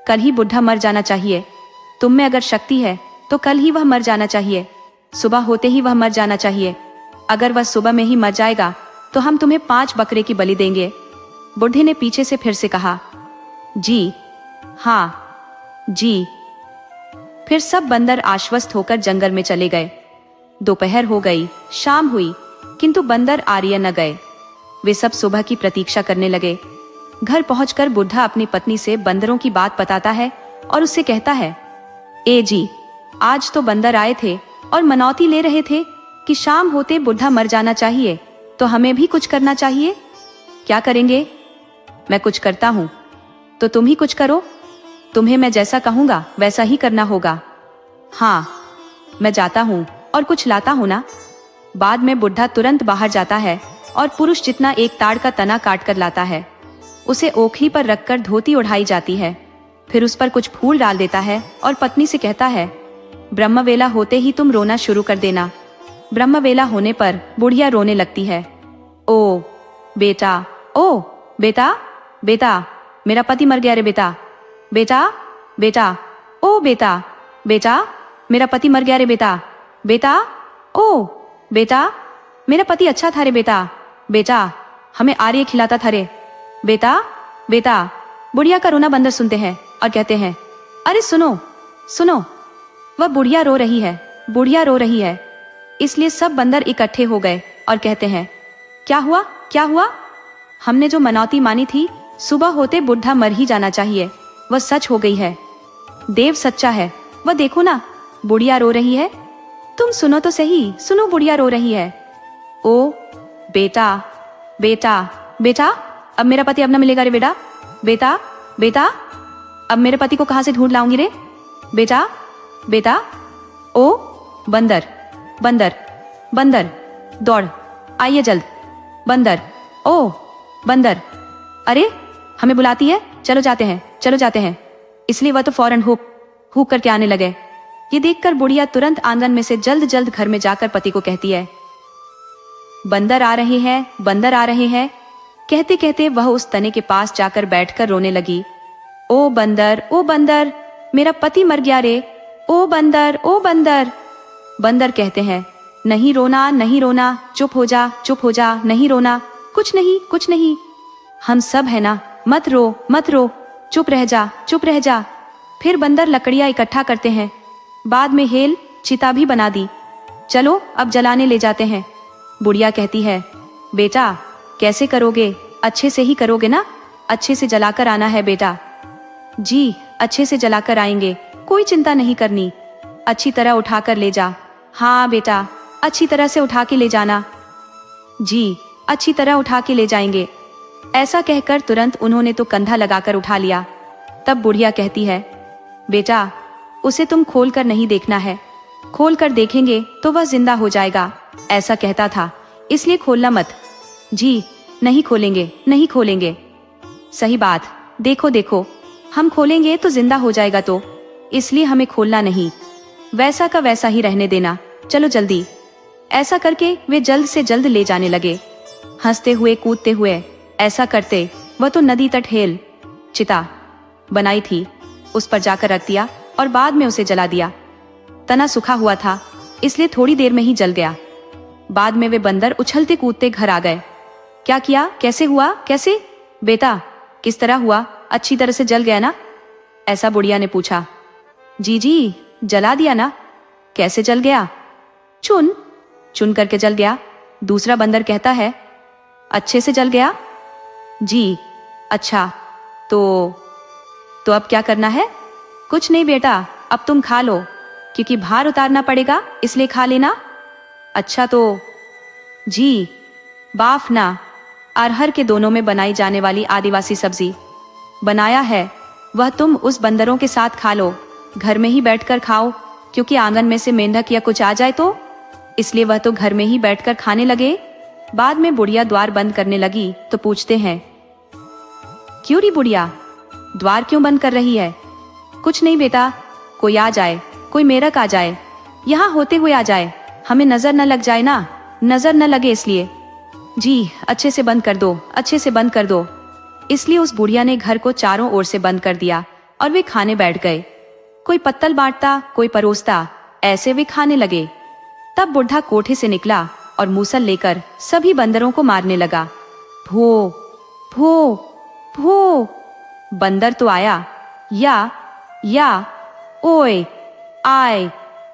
कल ही बुढ़ा मर जाना चाहिए। तुम में अगर शक्ति है तो कल ही वह मर जाना चाहिए। सुबह होते ही वह मर जाना चाहिए। अगर वह सुबह में ही मर जाएगा तो हम तुम्हें 5 बकरे की बलि देंगे। बुढ़े ने पीछे से फिर से कहा, जी हाँ जी। फिर सब बंदर आश्वस्त होकर जंगल में चले गए। दोपहर हो गई, शाम हुई, किंतु बंदर आर्य न गए। वे सब सुबह की प्रतीक्षा करने लगे। घर पहुंचकर बुढ़ा अपनी पत्नी से बंदरों की बात बताता है और उससे कहता है, ए जी, आज तो बंदर आए थे और मनौती ले रहे थे कि शाम होते बुढ़ा मर जाना चाहिए, तो हमें भी कुछ करना चाहिए। क्या करेंगे? मैं कुछ करता हूँ तो तुम ही कुछ करो। तुम्हें मैं जैसा कहूंगा वैसा ही करना होगा। हाँ, मैं जाता हूँ और कुछ लाता हो ना। बाद में बुढ़ा तुरंत बाहर जाता है और पुरुष जितना एक ताड़ का तना काट कर लाता है। उसे ओखली पर रखकर धोती उठाई जाती है। फिर उस पर कुछ फूल डाल देता है और पत्नी से कहता है, ब्रह्मवेला होते ही तुम रोना शुरू कर देना। ब्रह्मवेला होने पर बुढ़िया रोने लगती है। ओ बेटा, ओ बेटा, बेटा मेरा पति मर गया रे बेटा, बेटा, बेटा, ओ बेटा, बेटा मेरा पति मर गया रे बेटा, बेटा, ओ बेटा मेरा पति अच्छा था रे बेटा, बेटा हमें आर्य खिलाता था रे, बेटा, बेटा। बुढ़िया का रोना बंदर सुनते हैं और कहते हैं, अरे सुनो सुनो, वह बुढ़िया रो रही है, बुढ़िया रो रही है। इसलिए सब बंदर इकट्ठे हो गए और कहते हैं, क्या हुआ, क्या हुआ? हमने जो मनौती मानी थी, सुबह होते बुढ़ा मर ही जाना चाहिए, वह सच हो गई है। देव सच्चा है, वह देखो ना, बुढ़िया रो रही है। तुम सुनो तो सही, सुनो, बुढ़िया रो रही है। ओ बेटा, बेटा, बेटा अब मेरा पति अब ना मिलेगा रे बेटा, बेटा, बेटा अब मेरे पति को कहां से ढूंढ लाऊंगी रे, बेटा, बेटा। ओ बंदर, बंदर, बंदर दौड़, आइए जल्द, बंदर, ओ बंदर, अरे हमें बुलाती है, चलो जाते हैं, चलो जाते हैं। इसलिए वह तो फौरन हुक हुक करके आने लगे। ये देखकर बुढ़िया तुरंत आंगन में से जल्द जल्द घर में जाकर पति को कहती है, बंदर आ रहे हैं, बंदर आ रहे हैं। कहते कहते वह उस तने के पास जाकर बैठकर रोने लगी। ओ बंदर, ओ बंदर मेरा पति मर गया रे, ओ बंदर, ओ बंदर। बंदर कहते हैं, नहीं रोना, नहीं रोना, चुप हो जा, चुप हो जा, नहीं रोना, कुछ नहीं, कुछ नहीं, हम सब है ना, मत रो, मत रो, चुप रह जा, चुप रह जा। फिर बंदर लकड़ियां इकट्ठा करते हैं। बाद में हेल चिता भी बना दी। चलो अब जलाने ले जाते हैं। बुढ़िया कहती है, बेटा कैसे करोगे, अच्छे से ही करोगे ना, अच्छे से जलाकर आना है बेटा। जी अच्छे से जलाकर आएंगे, कोई चिंता नहीं करनी, अच्छी तरह उठाकर ले जा। हाँ बेटा अच्छी तरह से उठा के ले जाना। जी अच्छी तरह उठा के ले जाएंगे। ऐसा कहकर तुरंत उन्होंने तो कंधा लगाकर उठा लिया। तब बुढ़िया कहती है, बेटा उसे तुम खोल कर नहीं देखना है, खोल कर देखेंगे तो वह जिंदा हो जाएगा, ऐसा कहता था, इसलिए खोलना मत। जी नहीं खोलेंगे, नहीं खोलेंगे। सही बात, देखो देखो, हम खोलेंगे तो जिंदा हो जाएगा, तो इसलिए हमें खोलना नहीं, वैसा का वैसा ही रहने देना, चलो जल्दी। ऐसा करके वे जल्द से जल्द ले जाने लगे, हंसते हुए कूदते हुए। ऐसा करते वह तो नदी तट हेल चिता बनाई थी, उस पर जाकर रख दिया और बाद में उसे जला दिया। तना सूखा हुआ था, इसलिए थोड़ी देर में ही जल गया। बाद में वे बंदर उछलते कूदते घर आ गए। क्या किया, कैसे हुआ, कैसे बेटा, किस तरह हुआ, अच्छी तरह से जल गया ना, ऐसा बुढ़िया ने पूछा। जी जी जला दिया ना। कैसे जल गया? चुन चुन करके जल गया। दूसरा बंदर कहता है, अच्छे से जल गया। जी अच्छा, तो अब क्या करना है? कुछ नहीं बेटा, अब तुम खा लो, क्योंकि भार उतारना पड़ेगा, इसलिए खा लेना। अच्छा तो जी बाफ ना, अरहर के दोनों में बनाई जाने वाली आदिवासी सब्जी बनाया है, वह तुम उस बंदरों के साथ खा लो, घर में ही बैठकर खाओ, क्योंकि आंगन में से मेंढक या कुछ आ जाए तो, इसलिए वह तो घर में ही बैठकर खाने लगे। बाद में बुढ़िया द्वार बंद करने लगी तो पूछते हैं, क्यों री बुढ़िया, द्वार क्यों बंद कर रही है? कुछ नहीं बेटा, कोई आ जाए, कोई मेढक आ जाए, यहाँ होते हुए आ जाए, हमें नजर न लग जाए ना, नजर न लगे इसलिए। जी अच्छे से बंद कर दो, अच्छे से बंद कर दो। इसलिए उस बुढ़िया ने घर को चारों ओर से बंद कर दिया और वे खाने बैठ गए। कोई पत्तल बांटता, कोई परोसता, ऐसे वे खाने लगे। तब बुढ़ा कोठे से निकला और मूसल लेकर सभी बंदरों को मारने लगा। भो भो भो, बंदर तो आया, या ओए आय,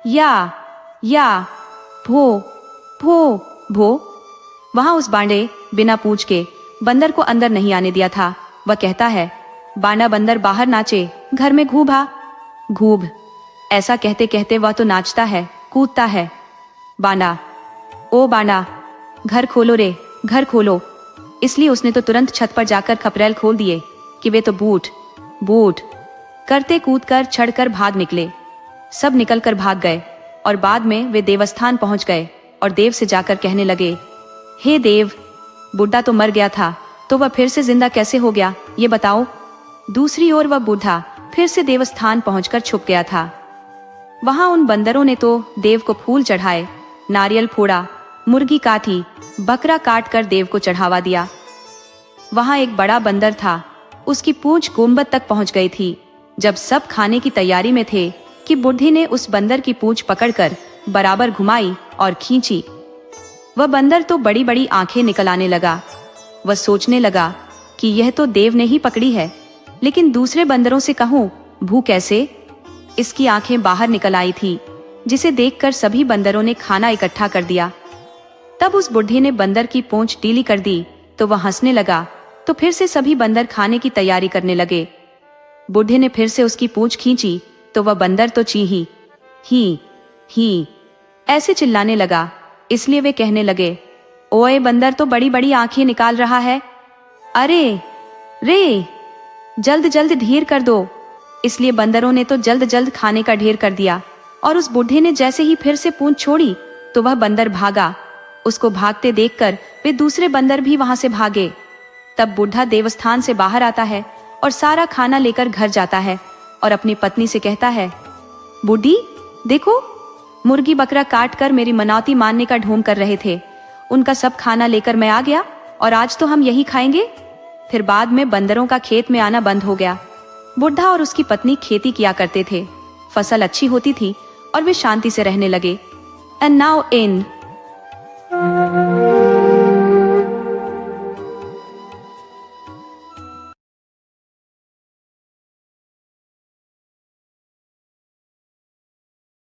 या भो भो भो। वहां उस बांडे बिना पूछ के बंदर को अंदर नहीं आने दिया था। वह कहता है, बांडा बंदर बाहर नाचे, घर में घूभा घूभ। ऐसा कहते कहते वह तो नाचता है, कूदता है। बांडा, ओ बांडा, घर खोलो रे, घर खोलो। इसलिए उसने तो तुरंत छत पर जाकर खपरेल खोल दिए कि वे तो बूट बूट करते कूद कर चढ़कर भाग निकले। सब निकल कर भाग गए और बाद में वे देवस्थान पहुंच गए और देव से जाकर कहने लगे, हे देव, बुढ़ा तो मर गया था, तो वह फिर से जिंदा कैसे हो गया, ये बताओ। दूसरी ओर वह बूढ़ा फिर से देवस्थान पहुंचकर छुप गया था। वहां उन बंदरों ने तो देव को फूल चढ़ाए, नारियल फोड़ा, मुर्गी काटी, बकरा काट कर देव को चढ़ावा दिया। वहां एक बड़ा बंदर था, उसकी पूंछ गुंबद तक पहुंच गई थी। जब सब खाने की तैयारी में थे कि बुढ़ी ने उस बंदर की पूंछ पकड़कर बराबर घुमाई और खींची। वह बंदर तो बड़ी बड़ी आंखें निकल आने लगा। वह सोचने लगा कि यह तो देव ने ही पकड़ी है, लेकिन दूसरे बंदरों से कहूं भू कैसे। इसकी आंखें बाहर निकल आई थी, जिसे देखकर सभी बंदरों ने खाना इकट्ठा कर दिया। तब उस बुढ़े ने बंदर की पूंछ ढीली कर दी तो वह हंसने लगा, तो फिर से सभी बंदर खाने की तैयारी करने लगे। बुढ़े ने फिर से उसकी पूंछ खींची तो वह बंदर तो ही ऐसे चिल्लाने लगा। इसलिए वे कहने लगे, ओए बंदर तो बड़ी बड़ी आंखें निकाल रहा है, अरे रे जल्द जल्द ढेर कर दो। इसलिए बंदरों ने तो जल्द जल्द खाने का ढेर कर दिया और उस बुढ़े ने जैसे ही फिर से पूंछ छोड़ी तो वह बंदर भागा। उसको भागते देखकर वे दूसरे बंदर भी वहां से भागे। तब बुढ़ा देवस्थान से बाहर आता है और सारा खाना लेकर घर जाता है और अपनी पत्नी से कहता है, बूढ़ी देखो, मुर्गी बकरा काट कर मेरी मनौती मानने का ढोंग कर रहे थे, उनका सब खाना लेकर मैं आ गया और आज तो हम यही खाएंगे। फिर बाद में बंदरों का खेत में आना बंद हो गया। बुढ़ा और उसकी पत्नी खेती किया करते थे, फसल अच्छी होती थी और वे शांति से रहने लगे। And now in